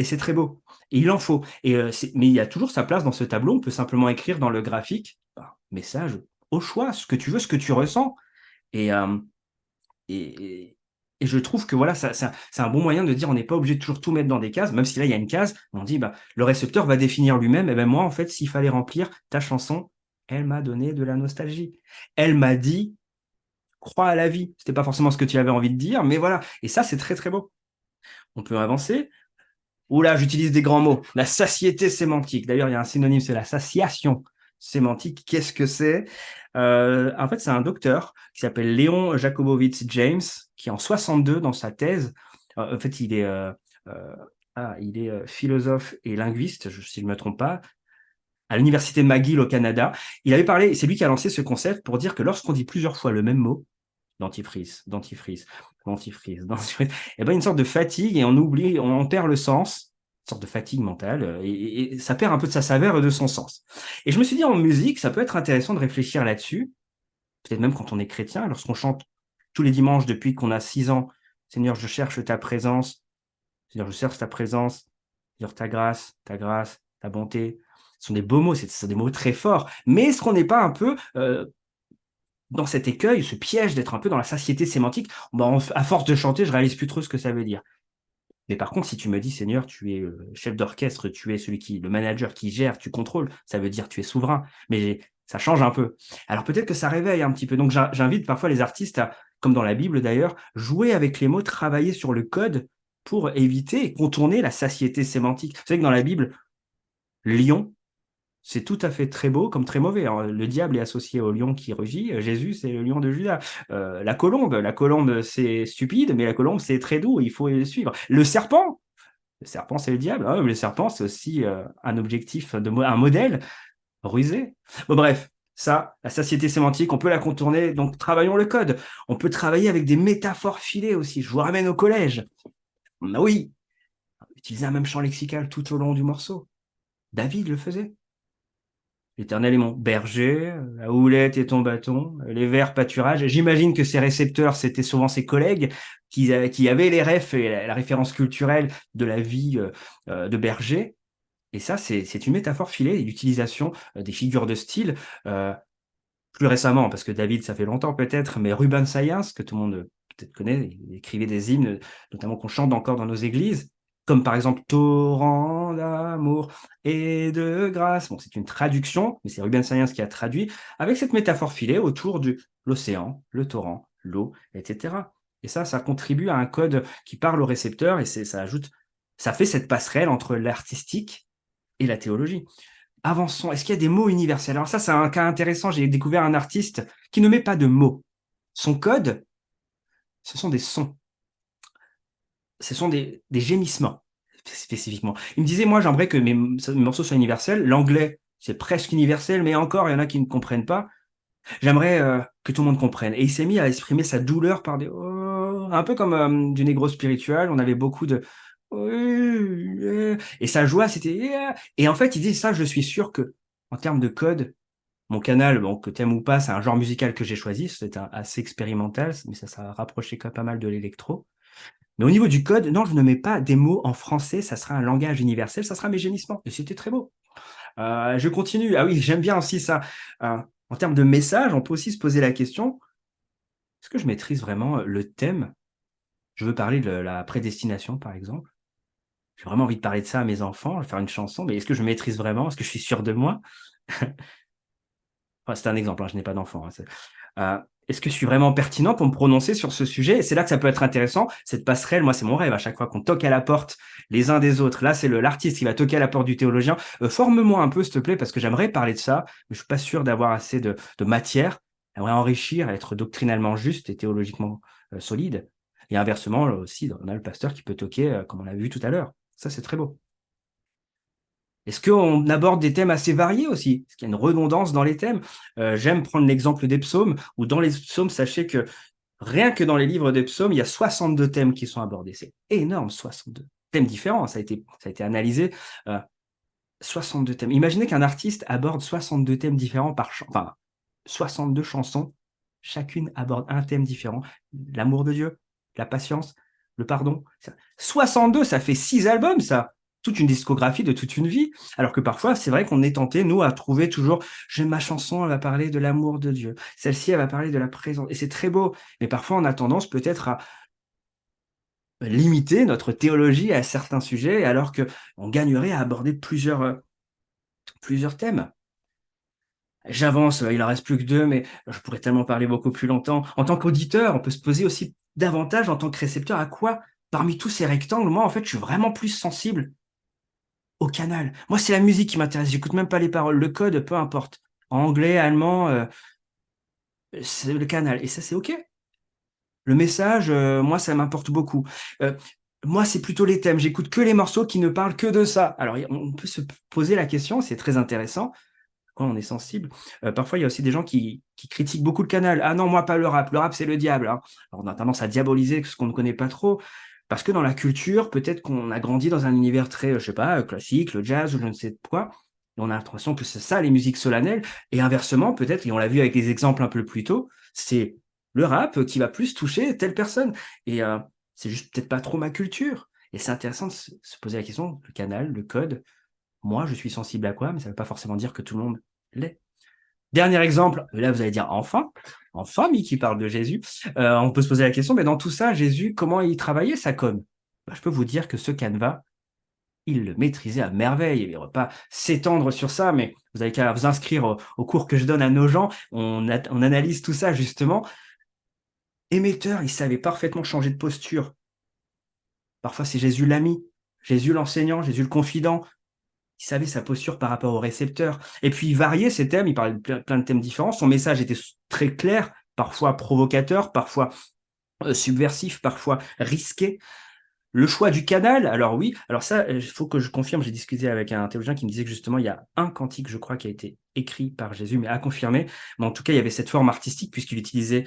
c'est très beau. Et il en faut. Mais il y a toujours sa place dans ce tableau. On peut simplement écrire dans le graphique, bah, message au choix, ce que tu veux, ce que tu ressens. Et, euh, et, et je trouve que voilà, c'est un bon moyen de dire on n'est pas obligé de toujours tout mettre dans des cases, même si là il y a une case, on dit bah, le récepteur va définir lui-même. Et ben moi, en fait, s'il fallait remplir ta chanson, elle m'a donné de la nostalgie. Elle m'a dit crois à la vie. C'était pas forcément ce que tu avais envie de dire, mais voilà. Et ça, c'est très très beau. On peut avancer. Oula, j'utilise des grands mots. La satiété sémantique. D'ailleurs, il y a un synonyme, c'est la satiation sémantique. Qu'est-ce que c'est? En fait, c'est un docteur qui s'appelle Léon Jakobowitz James, qui en 62, dans sa thèse, en fait, il est philosophe et linguiste, si je ne me trompe pas, à l'université McGill au Canada. Il avait parlé, c'est lui qui a lancé ce concept pour dire que lorsqu'on dit plusieurs fois le même mot, dentifrice, dentifrice, dentifrice, dentifrice, eh ben, une sorte de fatigue et on oublie, on perd le sens, une sorte de fatigue mentale, et ça perd un peu de sa saveur et de son sens. Et je me suis dit, en musique, ça peut être intéressant de réfléchir là-dessus, peut-être même quand on est chrétien, lorsqu'on chante tous les dimanches depuis qu'on a 6 ans, Seigneur, je cherche ta présence, Seigneur, je cherche ta présence, Seigneur, ta grâce, ta bonté. Ce sont des beaux mots, ce sont des mots très forts. Mais est-ce qu'on n'est pas un peu dans cet écueil, ce piège d'être un peu dans la satiété sémantique? À force de chanter, je réalise plus trop ce que ça veut dire. Mais par contre, si tu me dis, Seigneur, tu es chef d'orchestre, tu es le manager qui gère, tu contrôles, ça veut dire tu es souverain. Mais ça change un peu. Alors peut-être que ça réveille un petit peu. Donc j'invite parfois les artistes à, comme dans la Bible d'ailleurs, jouer avec les mots, travailler sur le code pour éviter et contourner la satiété sémantique. Vous savez que dans la Bible, lion, c'est tout à fait très beau comme très mauvais. Alors, le diable est associé au lion qui rugit. Jésus, c'est le lion de Juda. La colombe, c'est stupide, mais la colombe, c'est très doux. Il faut le suivre. Le serpent, c'est le diable. Ah, mais le serpent, c'est aussi un objectif, un modèle rusé. Bon, bref, ça, la satiété sémantique, on peut la contourner. Donc, travaillons le code. On peut travailler avec des métaphores filées aussi. Je vous ramène au collège. Ah oui, utiliser un même champ lexical tout au long du morceau. David le faisait. L'Éternel est mon berger, la houlette est ton bâton, les verts pâturages. J'imagine que ces récepteurs, c'était souvent ses collègues qui avaient les refs et la référence culturelle de la vie de berger. Et ça, c'est une métaphore filée, l'utilisation des figures de style. Euh, Plus récemment, parce que David, ça fait longtemps peut-être, mais Rubens Sayens, que tout le monde peut-être connaît, il écrivait des hymnes, notamment qu'on chante encore dans nos églises, comme par exemple Torrent d'amour et de grâce. Bon, c'est une traduction, mais c'est Rubens Sayens qui a traduit, avec cette métaphore filée autour de l'océan, le torrent, l'eau, etc. Et ça contribue à un code qui parle au récepteur et ça fait cette passerelle entre l'artistique et la théologie. Avançons. Est-ce qu'il y a des mots universels? Alors ça, c'est un cas intéressant. J'ai découvert un artiste qui ne met pas de mots. Son code, ce sont des sons. Ce sont des gémissements, spécifiquement. Il me disait, moi, j'aimerais que mes morceaux soient universels. L'anglais, c'est presque universel, mais encore, il y en a qui ne comprennent pas. J'aimerais que tout le monde comprenne. Et il s'est mis à exprimer sa douleur par des oh, un peu comme du négro spirituel. On avait beaucoup de et sa joie, c'était et en fait, il dit ça, je suis sûr que en termes de code, mon canal, bon, que t'aimes ou pas, c'est un genre musical que j'ai choisi. C'est assez expérimental, mais ça rapproché quand même pas mal de l'électro. Mais au niveau du code, non, je ne mets pas des mots en français. Ça sera un langage universel. Ça sera mes gémissements. Et c'était très beau. Je continue. Ah oui, j'aime bien aussi ça. En termes de message, on peut aussi se poser la question, est-ce que je maîtrise vraiment le thème? Je veux parler de la prédestination, par exemple. J'ai vraiment envie de parler de ça à mes enfants, je vais faire une chanson, mais est-ce que je maîtrise vraiment? Est-ce que je suis sûr de moi? Enfin, c'est un exemple, hein, je n'ai pas d'enfant. Hein, euh, est-ce que je suis vraiment pertinent pour me prononcer sur ce sujet? Et c'est là que ça peut être intéressant, cette passerelle. Moi, c'est mon rêve à chaque fois qu'on toque à la porte les uns des autres. Là, c'est l'artiste qui va toquer à la porte du théologien. Forme-moi un peu, s'il te plaît, parce que j'aimerais parler de ça, mais je suis pas sûr d'avoir assez de matière. J'aimerais enrichir, être doctrinalement juste et théologiquement solide. Et inversement, là aussi, on a le pasteur qui peut toquer, comme on l'a vu tout à l'heure. Ça, c'est très beau. Est-ce qu'on aborde des thèmes assez variés aussi? Est-ce qu'il y a une redondance dans les thèmes? J'aime prendre l'exemple des psaumes, où dans les psaumes, sachez que rien que dans les livres des psaumes, il y a 62 thèmes qui sont abordés. C'est énorme, 62 thèmes différents. Ça a été analysé. 62 thèmes. Imaginez qu'un artiste aborde 62 thèmes différents par chanson. Enfin, 62 chansons. Chacune aborde un thème différent. L'amour de Dieu, la patience, le pardon. 62, ça fait 6 albums, ça. Toute une discographie de toute une vie. Alors que parfois, c'est vrai qu'on est tenté, nous, à trouver toujours, ma chanson, elle va parler de l'amour de Dieu. Celle-ci, elle va parler de la présence. Et c'est très beau. Mais parfois, on a tendance peut-être à limiter notre théologie à certains sujets, alors qu'on gagnerait à aborder plusieurs thèmes. J'avance, il en reste plus que 2, mais je pourrais tellement parler beaucoup plus longtemps. En tant qu'auditeur, on peut se poser aussi davantage en tant que récepteur à quoi, parmi tous ces rectangles, moi, en fait, je suis vraiment plus sensible au canal. Moi, c'est la musique qui m'intéresse. J'écoute même pas les paroles. Le code, peu importe. En anglais, allemand, c'est le canal. Et ça, c'est OK. Le message, moi, ça m'importe beaucoup. moi, c'est plutôt les thèmes. J'écoute que les morceaux qui ne parlent que de ça. Alors, on peut se poser la question, c'est très intéressant. Quand on est sensible. Parfois, il y a aussi des gens qui critiquent beaucoup le canal. Ah non, moi, pas le rap. Le rap, c'est le diable, hein. Alors, on a tendance à diaboliser ce qu'on ne connaît pas trop. Parce que dans la culture, peut-être qu'on a grandi dans un univers très, je sais pas, classique, le jazz ou je ne sais quoi. Et on a l'impression que c'est ça, les musiques solennelles. Et inversement, peut-être, et on l'a vu avec des exemples un peu plus tôt, c'est le rap qui va plus toucher telle personne. Et c'est juste peut-être pas trop ma culture. Et c'est intéressant de se poser la question, le canal, le code, moi, je suis sensible à quoi, mais ça ne veut pas forcément dire que tout le monde l'est. Dernier exemple, là vous allez dire enfin, mais qui parle de Jésus. On peut se poser la question, mais dans tout ça, Jésus, comment il travaillait sa com? Je peux vous dire que ce canevas, il le maîtrisait à merveille. Il ne va pas s'étendre sur ça, mais vous avez qu'à vous inscrire au cours que je donne à nos gens. On analyse tout ça justement. Émetteur, il savait parfaitement changer de posture. Parfois, c'est Jésus l'ami, Jésus l'enseignant, Jésus le confident. Il savait sa posture par rapport au récepteur. Et puis, il variait ses thèmes, il parlait de plein de thèmes différents. Son message était très clair, parfois provocateur, parfois subversif, parfois risqué. Le choix du canal, alors oui, alors ça, il faut que je confirme, j'ai discuté avec un théologien qui me disait que justement, il y a un cantique, je crois, qui a été écrit par Jésus, mais à confirmer. Mais en tout cas, il y avait cette forme artistique, puisqu'il utilisait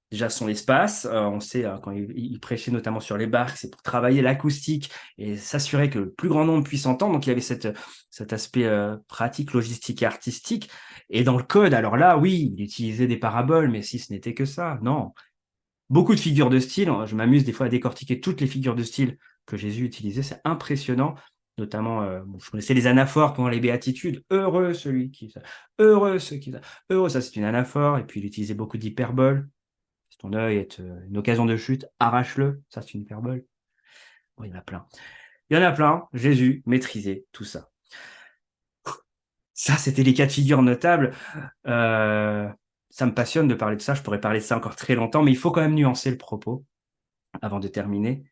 déjà son espace. On sait, quand il prêchait notamment sur les barques, c'est pour travailler l'acoustique et s'assurer que le plus grand nombre puisse entendre. Donc, il y avait cet aspect pratique, logistique et artistique. Et dans le code, alors là, oui, il utilisait des paraboles, mais si ce n'était que ça, non. Beaucoup de figures de style. Je m'amuse des fois à décortiquer toutes les figures de style que Jésus utilisait. C'est impressionnant. Notamment, je connaissais les anaphores pendant les béatitudes. Heureux celui qui ça. Heureux ceux qui ça. Heureux, ça c'est une anaphore. Et puis il utilisait beaucoup d'hyperboles. Si ton œil est une occasion de chute, arrache-le. Ça c'est une hyperbole. Bon, il y en a plein. Il y en a plein. Jésus maîtrisait tout ça. Ça, c'était les cas de figure notables. Euh, Ça me passionne de parler de ça. Je pourrais parler de ça encore très longtemps, mais il faut quand même nuancer le propos avant de terminer.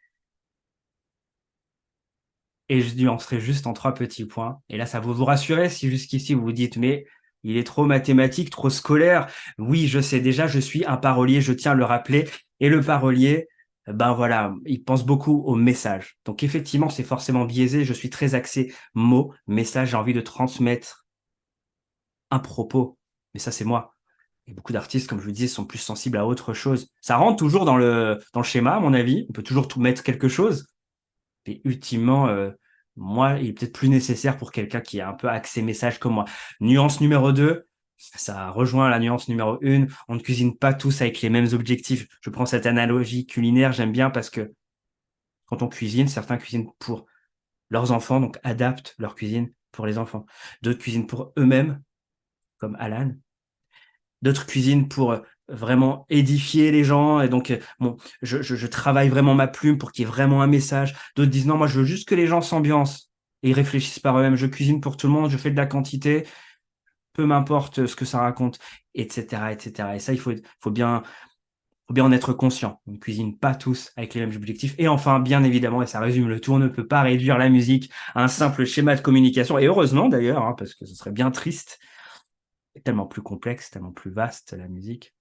Et je nuancerai juste en 3 petits points. Et là, ça va vous rassurer si jusqu'ici vous vous dites, mais il est trop mathématique, trop scolaire. Oui, je sais déjà, je suis un parolier, je tiens à le rappeler. Et le parolier, ben voilà, il pense beaucoup au message. Donc effectivement, c'est forcément biaisé. Je suis très axé mots, message, j'ai envie de transmettre un propos. Mais ça, c'est moi. Et beaucoup d'artistes, comme je vous disais, sont plus sensibles à autre chose. Ça rentre toujours dans le schéma, à mon avis. On peut toujours tout mettre quelque chose. Et ultimement, moi, il est peut-être plus nécessaire pour quelqu'un qui a un peu accès message comme moi. Nuance numéro 2, ça rejoint la nuance numéro 1. On ne cuisine pas tous avec les mêmes objectifs. Je prends cette analogie culinaire, j'aime bien parce que quand on cuisine, certains cuisinent pour leurs enfants, donc adaptent leur cuisine pour les enfants. D'autres cuisinent pour eux-mêmes, comme Alan. D'autres cuisinent pour vraiment édifier les gens. Et donc, bon, je travaille vraiment ma plume pour qu'il y ait vraiment un message. D'autres disent non, moi, je veux juste que les gens s'ambiancent et ils réfléchissent par eux-mêmes. Je cuisine pour tout le monde, je fais de la quantité, peu m'importe ce que ça raconte, etc., etc. Et ça, il faut bien en être conscient. On ne cuisine pas tous avec les mêmes objectifs. Et enfin, bien évidemment, et ça résume le tout, on ne peut pas réduire la musique à un simple schéma de communication. Et heureusement d'ailleurs, hein, parce que ce serait bien triste. C'est tellement plus complexe, tellement plus vaste la musique.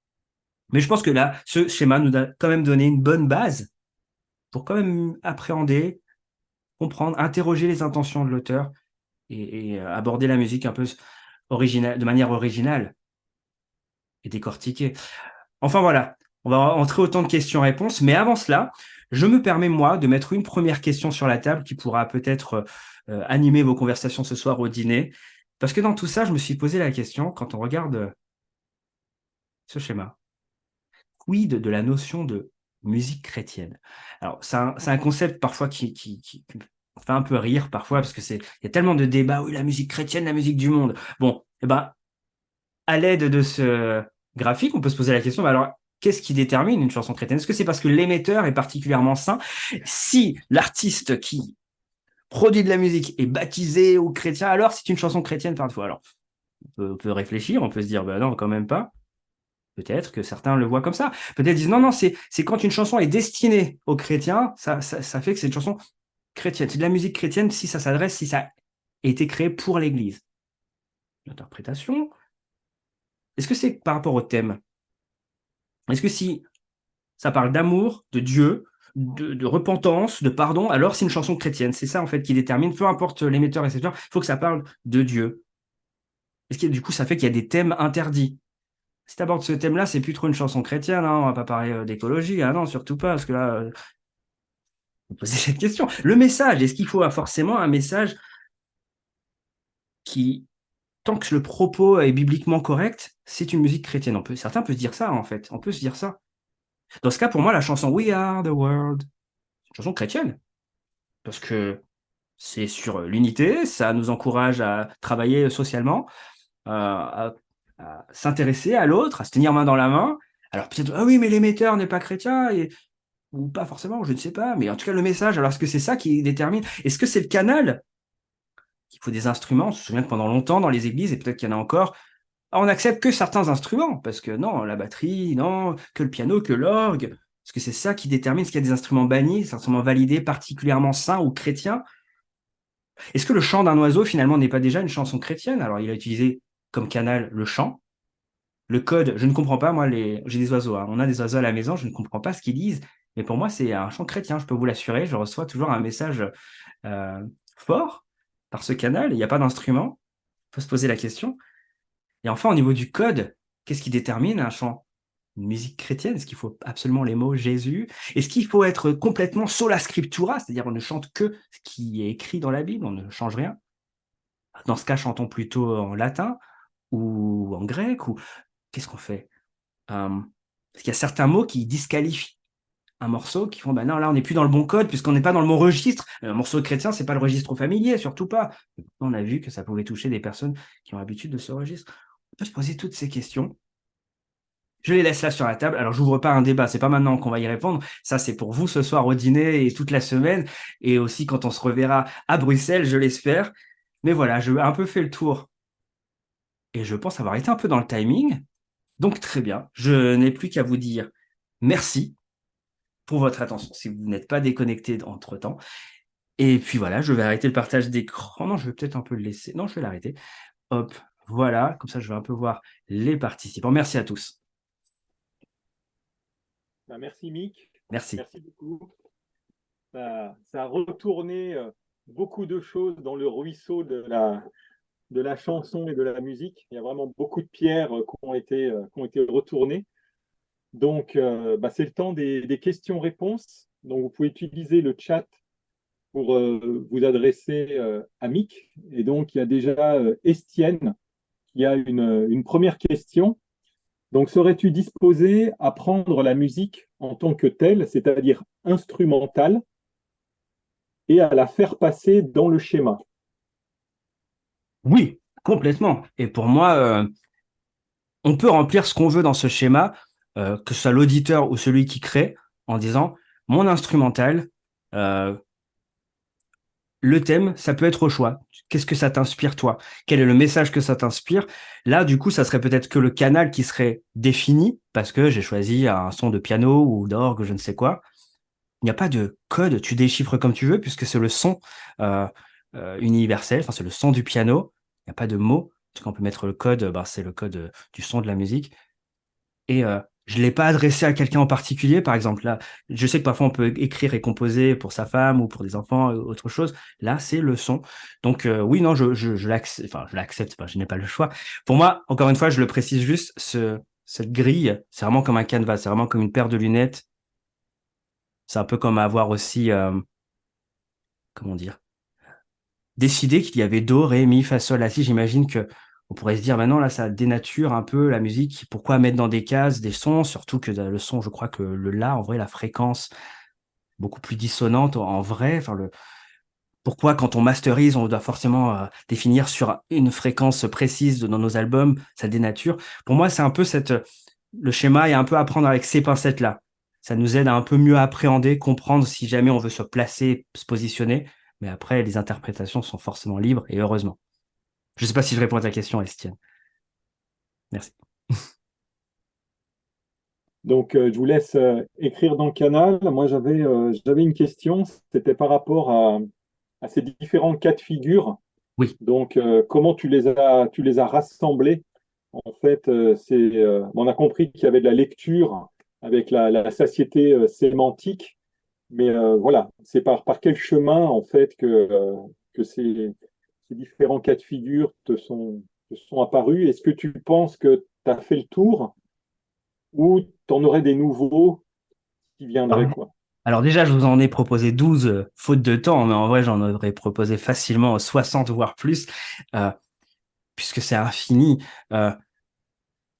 Mais je pense que là, ce schéma nous a quand même donné une bonne base pour quand même appréhender, comprendre, interroger les intentions de l'auteur et aborder la musique un peu de manière originale et décortiquée. Enfin voilà, on va entrer au temps de questions-réponses, mais avant cela, je me permets moi de mettre une première question sur la table qui pourra peut-être animer vos conversations ce soir au dîner. Parce que dans tout ça, je me suis posé la question, quand on regarde ce schéma, quid de la notion de musique chrétienne? Alors, c'est un concept parfois qui fait un peu rire parfois parce que il y a tellement de débats, oui, la musique chrétienne, la musique du monde. Bon, eh ben, à l'aide de ce graphique, on peut se poser la question, bah alors, qu'est-ce qui détermine une chanson chrétienne? Est-ce que c'est parce que l'émetteur est particulièrement saint? Si l'artiste qui produit de la musique est baptisé ou chrétien, alors c'est une chanson chrétienne par fois. Alors, on peut réfléchir, on peut se dire, bah non, quand même pas. Peut-être que certains le voient comme ça. Peut-être disent non, non, c'est quand une chanson est destinée aux chrétiens, ça fait que c'est une chanson chrétienne. C'est de la musique chrétienne si ça a été créé pour l'Église. L'interprétation, est-ce que c'est par rapport au thème? Est-ce que si ça parle d'amour, de Dieu, de repentance, de pardon, alors c'est une chanson chrétienne. C'est ça, en fait, qui détermine, peu importe l'émetteur et récepteur, il faut que ça parle de Dieu. Et du coup, ça fait qu'il y a des thèmes interdits. Si tu abordes ce thème-là, c'est plus trop une chanson chrétienne, hein, on va pas parler d'écologie, ah non, surtout pas, parce que là, on peut poser cette question. Le message, est-ce qu'il faut forcément un message qui, tant que le propos est bibliquement correct, c'est une musique chrétienne? Certains peuvent se dire ça, en fait, on peut se dire ça. Dans ce cas, pour moi, la chanson We Are the World, c'est une chanson chrétienne, parce que c'est sur l'unité, ça nous encourage à travailler socialement, à s'intéresser à l'autre, à se tenir main dans la main. Alors peut-être, ah oui, mais l'émetteur n'est pas chrétien, ou pas forcément, je ne sais pas, mais en tout cas le message, alors est-ce que c'est ça qui détermine? Est-ce que c'est le canal? Il faut des instruments, on se souvient que pendant longtemps dans les églises, et peut-être qu'il y en a encore, on n'accepte que certains instruments, parce que non, la batterie, non, que le piano, que l'orgue, parce que c'est ça qui détermine, est-ce qu'il y a des instruments bannis, des instruments validés, particulièrement saints ou chrétiens? Est-ce que le chant d'un oiseau, finalement, n'est pas déjà une chanson chrétienne? Alors, il a utilisé comme canal le chant. Le code, je ne comprends pas, moi, j'ai des oiseaux, hein. On a des oiseaux à la maison, je ne comprends pas ce qu'ils disent, mais pour moi, c'est un chant chrétien, je peux vous l'assurer. Je reçois toujours un message euh, fort par ce canal, il n'y a pas d'instrument, il faut se poser la question. Et enfin, au niveau du code, qu'est-ce qui détermine un chant? Une musique chrétienne? Est-ce qu'il faut absolument les mots Jésus? Est-ce qu'il faut être complètement sola scriptura, c'est-à-dire on ne chante que ce qui est écrit dans la Bible, on ne change rien? Dans ce cas, chantons plutôt en latin ou en grec, ou qu'est-ce qu'on fait? Parce qu'il y a certains mots qui disqualifient un morceau, qui font, ben non, là, on n'est plus dans le bon code, puisqu'on n'est pas dans le bon registre. Un morceau chrétien, c'est pas le registre familier, surtout pas. On a vu que ça pouvait toucher des personnes qui ont l'habitude de ce registre. On peut se poser toutes ces questions. Je les laisse là sur la table. Alors, j'ouvre pas un débat. C'est pas maintenant qu'on va y répondre. Ça, c'est pour vous ce soir au dîner et toute la semaine. Et aussi quand on se reverra à Bruxelles, je l'espère. Mais voilà, je un peu fait le tour. Et je pense avoir été un peu dans le timing. Donc, très bien. Je n'ai plus qu'à vous dire merci pour votre attention si vous n'êtes pas déconnecté entre-temps. Et puis voilà, je vais arrêter le partage d'écran. Non, je vais peut-être un peu le laisser. Non, je vais l'arrêter. Hop, voilà. Comme ça, je vais un peu voir les participants. Merci à tous. Ben, merci Mick, Merci. merci beaucoup. Ça a retourné beaucoup de choses dans le ruisseau de la chanson et de la musique. Il y a vraiment beaucoup de pierres qui ont été retournées. Donc, c'est le temps des questions-réponses. Donc, vous pouvez utiliser le chat pour vous adresser à Mick. Et donc, il y a déjà Estienne qui a une première question. Donc, serais-tu disposé à prendre la musique en tant que telle, c'est-à-dire instrumentale, et à la faire passer dans le schéma? Oui, complètement. Et pour moi, on peut remplir ce qu'on veut dans ce schéma, que ce soit l'auditeur ou celui qui crée, en disant mon instrumental, euh, le thème, ça peut être au choix. Qu'est-ce que ça t'inspire, toi? Quel est le message que ça t'inspire? Là, du coup, ça serait peut-être que le canal qui serait défini, parce que j'ai choisi un son de piano ou d'orgue, je ne sais quoi. Il n'y a pas de code, tu déchiffres comme tu veux, puisque c'est le son euh, universel, enfin, c'est le son du piano. Il n'y a pas de mots. En tout cas, on peut mettre le code, c'est le code du son de la musique. Et je ne l'ai pas adressé à quelqu'un en particulier, par exemple. Là, je sais que parfois on peut écrire et composer pour sa femme ou pour des enfants, autre chose. Là, c'est le son. Donc oui, non, je l'accepte, enfin, je l'accepte pas, je n'ai pas le choix. Pour moi, encore une fois, je le précise juste, cette grille, c'est vraiment comme un canevas, c'est vraiment comme une paire de lunettes. C'est un peu comme avoir aussi, comment dire, décidé qu'il y avait do, ré, mi, fa, sol, la, si. J'imagine que on pourrait se dire, maintenant là, ça dénature un peu la musique. Pourquoi mettre dans des cases des sons, surtout que le son, je crois que le la, en vrai, la fréquence beaucoup plus dissonante en vrai. Enfin, pourquoi quand on masterise, on doit forcément définir sur une fréquence précise dans nos albums, ça dénature. Pour moi, c'est un peu le schéma est un peu à prendre avec ces pincettes-là. Ça nous aide à un peu mieux appréhender, comprendre si jamais on veut se placer, se positionner. Mais après, les interprétations sont forcément libres et heureusement. Je ne sais pas si je réponds à ta question, Estienne. Merci. Donc, je vous laisse écrire dans le canal. Moi, j'avais une question, c'était par rapport à ces différents cas de figure. Oui. Donc, comment tu les as rassemblés? En fait, on a compris qu'il y avait de la lecture avec la satiété sémantique. Mais voilà, c'est par quel chemin, en fait, que ces différents cas de figure te sont apparus. Est-ce que tu penses que tu as fait le tour ou tu en aurais des nouveaux qui viendraient, quoi? Alors déjà, je vous en ai proposé 12, faute de temps, mais en vrai, j'en aurais proposé facilement 60, voire plus, euh, puisque c'est infini. Euh,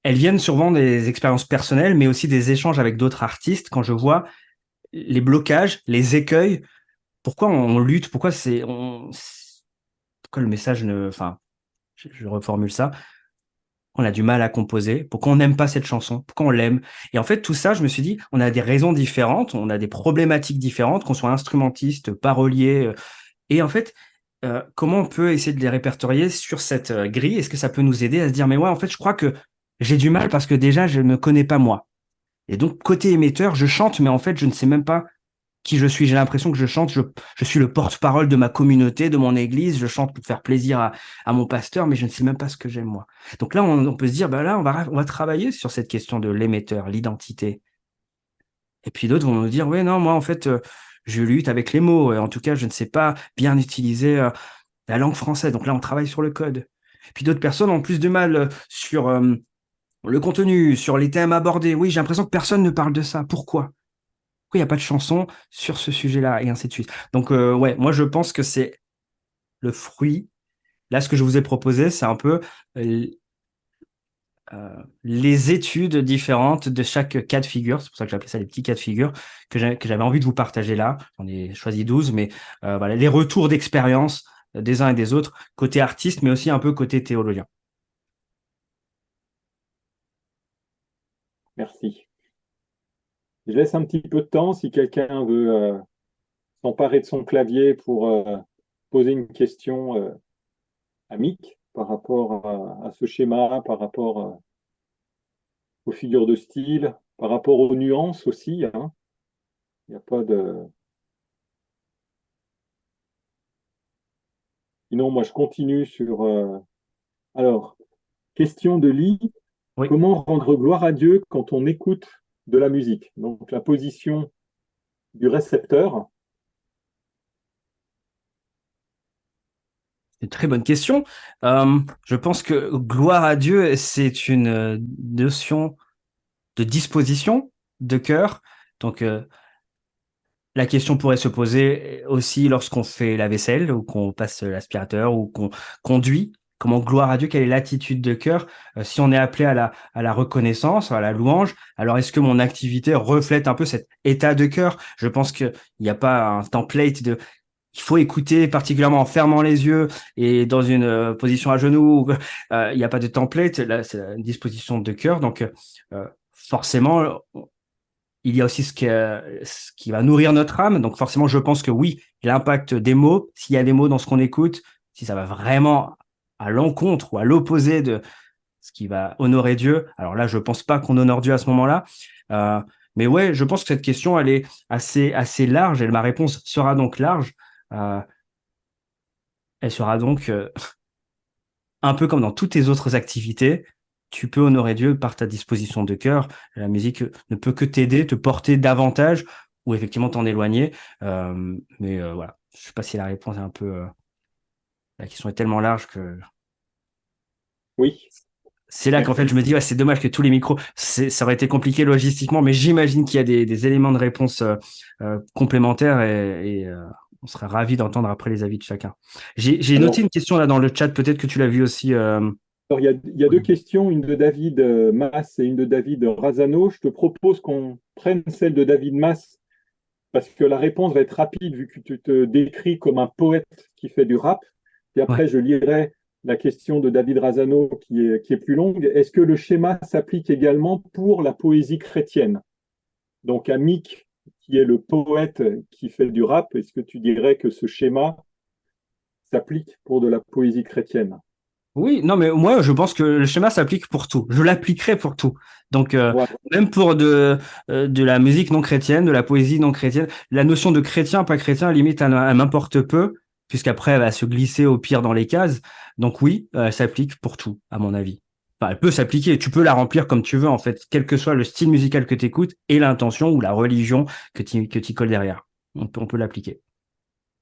Elles viennent souvent des expériences personnelles, mais aussi des échanges avec d'autres artistes. Quand je vois les blocages, les écueils, pourquoi on lutte, pourquoi le message ne, enfin, je reformule ça, on a du mal à composer, pourquoi on n'aime pas cette chanson, pourquoi on l'aime. Et en fait, tout ça, je me suis dit, on a des raisons différentes, on a des problématiques différentes, qu'on soit instrumentiste, parolier. Et en fait, comment on peut essayer de les répertorier sur cette grille? Est-ce que ça peut nous aider à se dire, mais ouais, en fait, je crois que j'ai du mal parce que déjà, je ne me connais pas moi. Et donc, côté émetteur, je chante, mais en fait, je ne sais même pas qui je suis. J'ai l'impression que je chante, je suis le porte-parole de ma communauté, de mon église, je chante pour faire plaisir à mon pasteur, mais je ne sais même pas ce que j'aime moi. Donc là, on peut se dire, bah là, on va travailler sur cette question de l'émetteur, l'identité. Et puis d'autres vont nous dire, ouais, non, moi, en fait, je lutte avec les mots. En tout cas, je ne sais pas bien utiliser la langue française. Donc là, on travaille sur le code. Puis d'autres personnes ont plus de mal sur le contenu, sur les thèmes abordés. Oui, j'ai l'impression que personne ne parle de ça. Pourquoi? Pourquoi il n'y a pas de chanson sur ce sujet-là? Et ainsi de suite. Donc, ouais, moi, je pense que c'est le fruit. Là, ce que je vous ai proposé, c'est un peu euh, les études différentes de chaque cas de figure. C'est pour ça que j'ai appelé ça les petits cas de figure que j'avais envie de vous partager là. J'en ai choisi 12, mais voilà, les retours d'expérience des uns et des autres, côté artiste, mais aussi un peu côté théologien. Merci. Je laisse un petit peu de temps si quelqu'un veut s'emparer de son clavier pour poser une question à Mick par rapport à ce schéma, par rapport aux figures de style, par rapport aux nuances aussi, hein. Il n'y a pas de. Sinon, moi, je continue sur. Alors, question de Lee. Oui, Comment rendre gloire à Dieu quand on écoute de la musique? Donc, la position du récepteur. c'est une très bonne question. Je pense que gloire à Dieu, c'est une notion de disposition de cœur. Donc, la question pourrait se poser aussi lorsqu'on fait la vaisselle ou qu'on passe l'aspirateur ou qu'on conduit. Comment gloire à Dieu, quelle est l'attitude de cœur? Si on est appelé à la reconnaissance, à la louange, alors est-ce que mon activité reflète un peu cet état de cœur? Je pense qu'il n'y a pas un template de il faut écouter particulièrement en fermant les yeux et dans une position à genoux. Il n'y a pas de template, là c'est une disposition de cœur. Donc forcément, il y a aussi ce qui va nourrir notre âme. Donc forcément, je pense que oui, l'impact des mots, s'il y a des mots dans ce qu'on écoute, si ça va vraiment à l'encontre ou à l'opposé de ce qui va honorer Dieu, alors là, je pense pas qu'on honore Dieu à ce moment-là. Euh, mais ouais, je pense que cette question, elle est assez large et ma réponse sera donc large. Euh, Elle sera donc un peu comme dans toutes tes autres activités, tu peux honorer Dieu par ta disposition de cœur. La musique ne peut que t'aider, te porter davantage ou effectivement t'en éloigner. Mais voilà, je sais pas si la réponse est un peu... la question est tellement large que Oui, c'est là qu'en fait merci. je me dis, ouais, c'est dommage que tous les micros, ça aurait été compliqué logistiquement, mais j'imagine qu'il y a des éléments de réponse complémentaires et on serait ravis d'entendre après les avis de chacun. J'ai noté Alors, une question là dans le chat, peut-être que tu l'as vu aussi. il y a deux questions, une de David Mass et une de David Razano. Je te propose qu'on prenne celle de David Mass parce que la réponse va être rapide vu que tu te décris comme un poète qui fait du rap. Et Ouais. après, je lirai la question de David Razano qui est plus longue. Est-ce que le schéma s'applique également pour la poésie chrétienne? Donc, à Mick, qui est le poète qui fait du rap, est-ce que tu dirais que ce schéma s'applique pour de la poésie chrétienne? Oui, non, mais moi, je pense que le schéma s'applique pour tout. Je l'appliquerai pour tout. Donc, Voilà. même pour de la musique non chrétienne, de la poésie non chrétienne, la notion de chrétien, pas chrétien, limite, elle m'importe peu, puisqu'après, elle va se glisser au pire dans les cases. Donc, oui, elle s'applique pour tout, à mon avis. Enfin, elle peut s'appliquer. Tu peux la remplir comme tu veux, en fait, quel que soit le style musical que tu écoutes et l'intention ou la religion que tu colles derrière. on peut l'appliquer.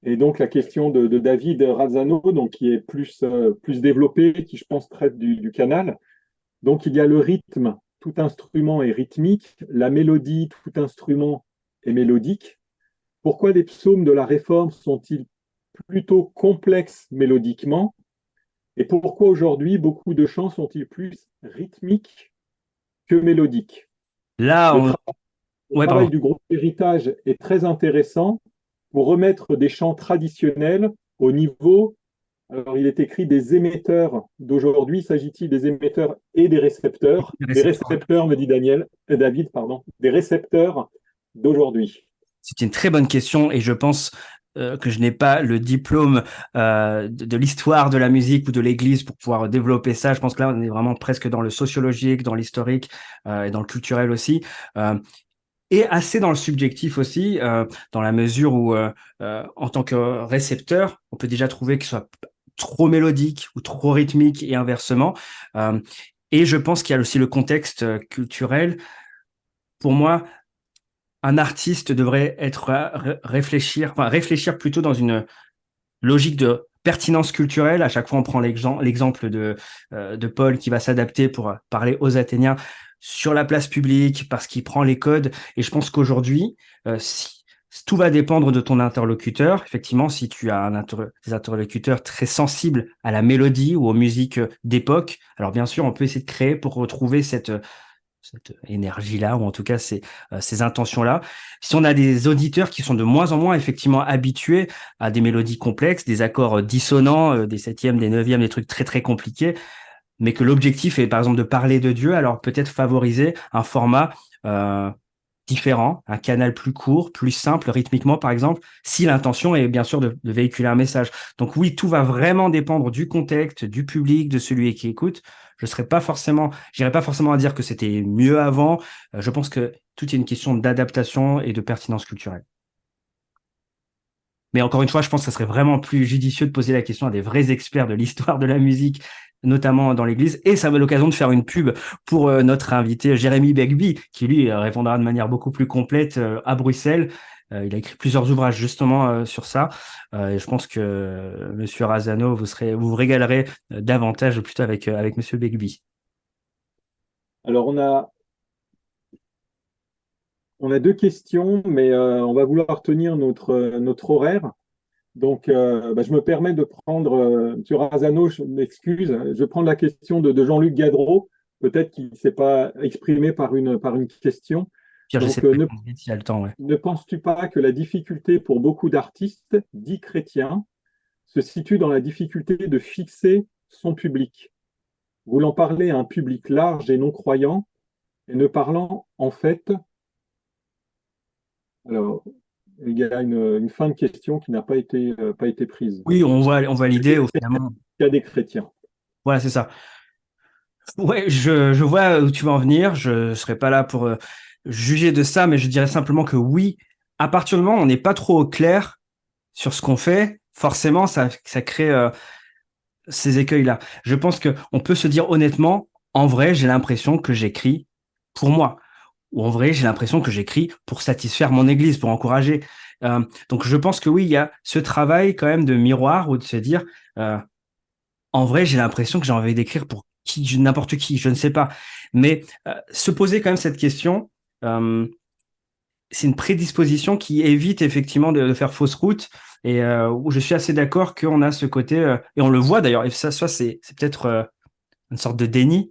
Et donc la question de David Razzano, donc, qui est plus développée, qui je pense traite du canal. Donc il y a le rythme, tout instrument est rythmique, la mélodie, tout instrument est mélodique. Pourquoi les psaumes de la Réforme sont-ils plutôt complexes mélodiquement? Et pourquoi aujourd'hui beaucoup de chants sont-ils plus rythmiques que mélodiques? Là, Le, tra- le ouais, travail pardon. du groupe Héritage est très intéressant pour remettre des chants traditionnels au niveau. Alors, il est écrit des émetteurs d'aujourd'hui. S'agit-il des émetteurs et des récepteurs? Les Des récepteurs. récepteurs, me dit David, pardon, des récepteurs d'aujourd'hui. C'est une très bonne question et je pense que je n'ai pas le diplôme de l'histoire de la musique ou de l'Église pour pouvoir développer ça. Je pense que là, on est vraiment presque dans le sociologique, dans l'historique et dans le culturel aussi. Euh, et assez dans le subjectif aussi, dans la mesure où, en tant que récepteur, on peut déjà trouver que ce soit trop mélodique ou trop rythmique et inversement. Euh, et je pense qu'il y a aussi le contexte culturel. Pour moi, un artiste devrait être réfléchir plutôt dans une logique de pertinence culturelle. À chaque fois, on prend l'exemple de Paul qui va s'adapter pour parler aux Athéniens sur la place publique parce qu'il prend les codes. Et je pense qu'aujourd'hui, tout va dépendre de ton interlocuteur. Effectivement, si tu as des interlocuteurs très sensibles à la mélodie ou aux musiques d'époque, alors bien sûr, on peut essayer de créer pour retrouver cette énergie-là, ou en tout cas ces intentions-là. Si on a des auditeurs qui sont de moins en moins effectivement habitués à des mélodies complexes, des accords dissonants, des septièmes, des neuvièmes, des trucs très très compliqués, mais que l'objectif est par exemple de parler de Dieu, alors peut-être favoriser un format euh, différent, un canal plus court, plus simple rythmiquement par exemple, si l'intention est bien sûr de véhiculer un message. Donc oui, tout va vraiment dépendre du contexte, du public, de celui qui écoute. J'irai pas forcément à dire que c'était mieux avant. Je pense que tout est une question d'adaptation et de pertinence culturelle. Mais encore une fois, je pense que ça serait vraiment plus judicieux de poser la question à des vrais experts de l'histoire de la musique, notamment dans l'Église. Et ça va l'occasion de faire une pub pour notre invité Jérémy Begby, qui lui répondra de manière beaucoup plus complète à Bruxelles. Il a écrit plusieurs ouvrages justement sur ça. Et je pense que Monsieur Razano, vous vous régalerez davantage plutôt avec Monsieur Begby. Alors, on a deux questions, mais on va vouloir tenir notre horaire. Donc, je me permets de prendre, M. Razano, je m'excuse, je vais prendre la question de Jean-Luc Gadreau, peut-être qu'il ne s'est pas exprimé par une question. Pierre, j'essaie Donc, de répondre vite s'il y a le temps, ouais. ne penses-tu pas que la difficulté pour beaucoup d'artistes, dits chrétiens, se situe dans la difficulté de fixer son public, voulant parler à un public large et non croyant, et ne parlant en fait, alors, il y a une fin de question qui n'a pas été prise. Oui, on voit l'idée, finalement. Il y a des chrétiens. Voilà, c'est ça. Ouais, je vois où tu vas en venir. Je ne serai pas là pour juger de ça, mais je dirais simplement que oui, à partir du moment où on n'est pas trop au clair sur ce qu'on fait, forcément, ça crée ces écueils-là. Je pense que on peut se dire honnêtement, en vrai, j'ai l'impression que j'écris pour moi. Ou en vrai, j'ai l'impression que j'écris pour satisfaire mon église, pour encourager. Donc, je pense que oui, il y a ce travail quand même de miroir ou de se dire, euh, en vrai, j'ai l'impression que j'ai envie d'écrire pour n'importe qui, je ne sais pas. Mais se poser quand même cette question, euh, c'est une prédisposition qui évite effectivement de faire fausse route. Et où je suis assez d'accord qu'on a ce côté, et on le voit d'ailleurs, et ça c'est peut-être une sorte de déni,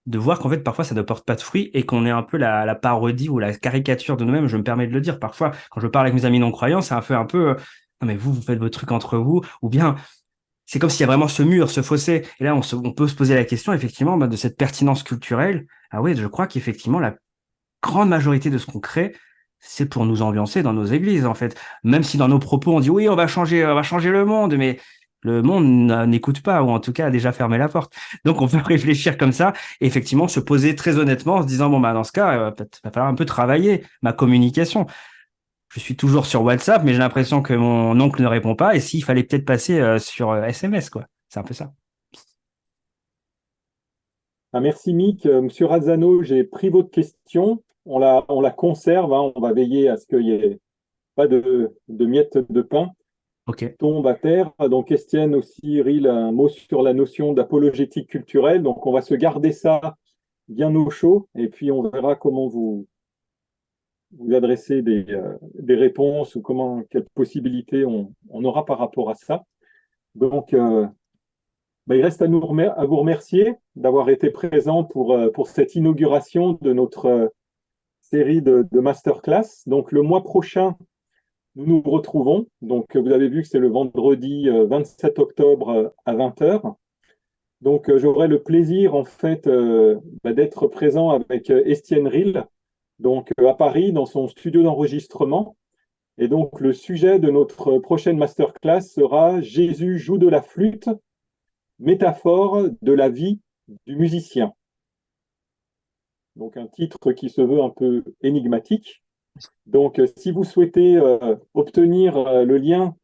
de voir qu'en fait parfois ça ne porte pas de fruits et qu'on est un peu la parodie ou la caricature de nous-mêmes. Je me permets de le dire. Parfois, quand je parle avec mes amis non-croyants, c'est un peu non mais vous faites vos trucs entre vous, ou bien c'est comme s'il y a vraiment ce mur, ce fossé. Et là, on peut se poser la question, effectivement, de cette pertinence culturelle. Ah oui, je crois qu'effectivement, la grande majorité de ce qu'on crée, c'est pour nous ambiancer dans nos églises, en fait. Même si dans nos propos, on dit oui, on va changer le monde, mais le monde n'écoute pas, ou en tout cas a déjà fermé la porte. Donc, on peut réfléchir comme ça, et effectivement, se poser très honnêtement, en se disant, bon, bah, dans ce cas, va falloir un peu travailler ma communication. Je suis toujours sur WhatsApp, mais j'ai l'impression que mon oncle ne répond pas. Et s'il fallait peut-être passer sur SMS, quoi. C'est un peu ça. Ah, merci Mick. Monsieur Razzano, j'ai pris votre question. On la conserve, hein. On va veiller à ce qu'il y ait pas de miettes de pain Ok. tombe à terre. Donc, Estienne aussi, Ril, un mot sur la notion d'apologétique culturelle. Donc, on va se garder ça bien au chaud et puis on verra comment vous adresser des réponses ou quelles possibilités on aura par rapport à ça. Donc, il reste à vous remercier d'avoir été présent pour cette inauguration de notre série de masterclass. Donc, le mois prochain, nous nous retrouvons. Donc, vous avez vu que c'est le vendredi 27 octobre à 20 heures. Donc, j'aurai le plaisir, en fait, d'être présent avec Estienne Ril, donc à Paris, dans son studio d'enregistrement. Et donc, le sujet de notre prochaine masterclass sera Jésus joue de la flûte, métaphore de la vie du musicien. Donc, un titre qui se veut un peu énigmatique. Donc, si vous souhaitez obtenir le lien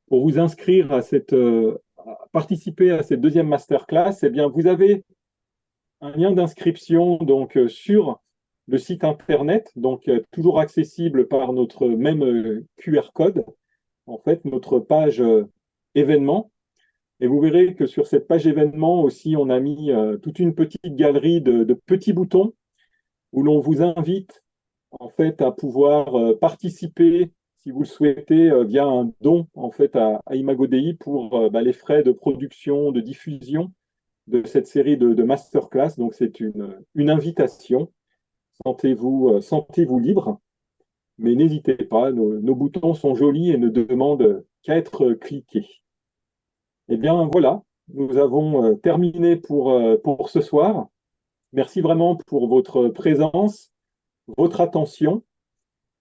pour vous inscrire à participer à cette deuxième masterclass, eh bien, vous avez un lien d'inscription donc sur le site internet, donc toujours accessible par notre même QR code, en fait, notre page événement. Et vous verrez que sur cette page événement aussi, on a mis toute une petite galerie de petits boutons où l'on vous invite en fait à pouvoir participer, si vous le souhaitez, via un don en fait à Imago Dei pour les frais de production, de diffusion de cette série de masterclass. Donc c'est une invitation. Sentez-vous libre, mais n'hésitez pas, nos boutons sont jolis et ne demandent qu'à être cliqués. Eh bien voilà, nous avons terminé pour ce soir. Merci vraiment pour votre présence, votre attention.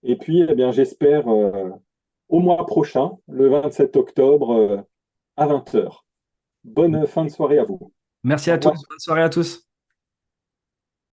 Et puis, eh bien, j'espère au mois prochain, le 27 octobre, à 20 heures. Bonne fin de soirée à vous. Merci Au à tous. revoir. Bonne soirée à tous.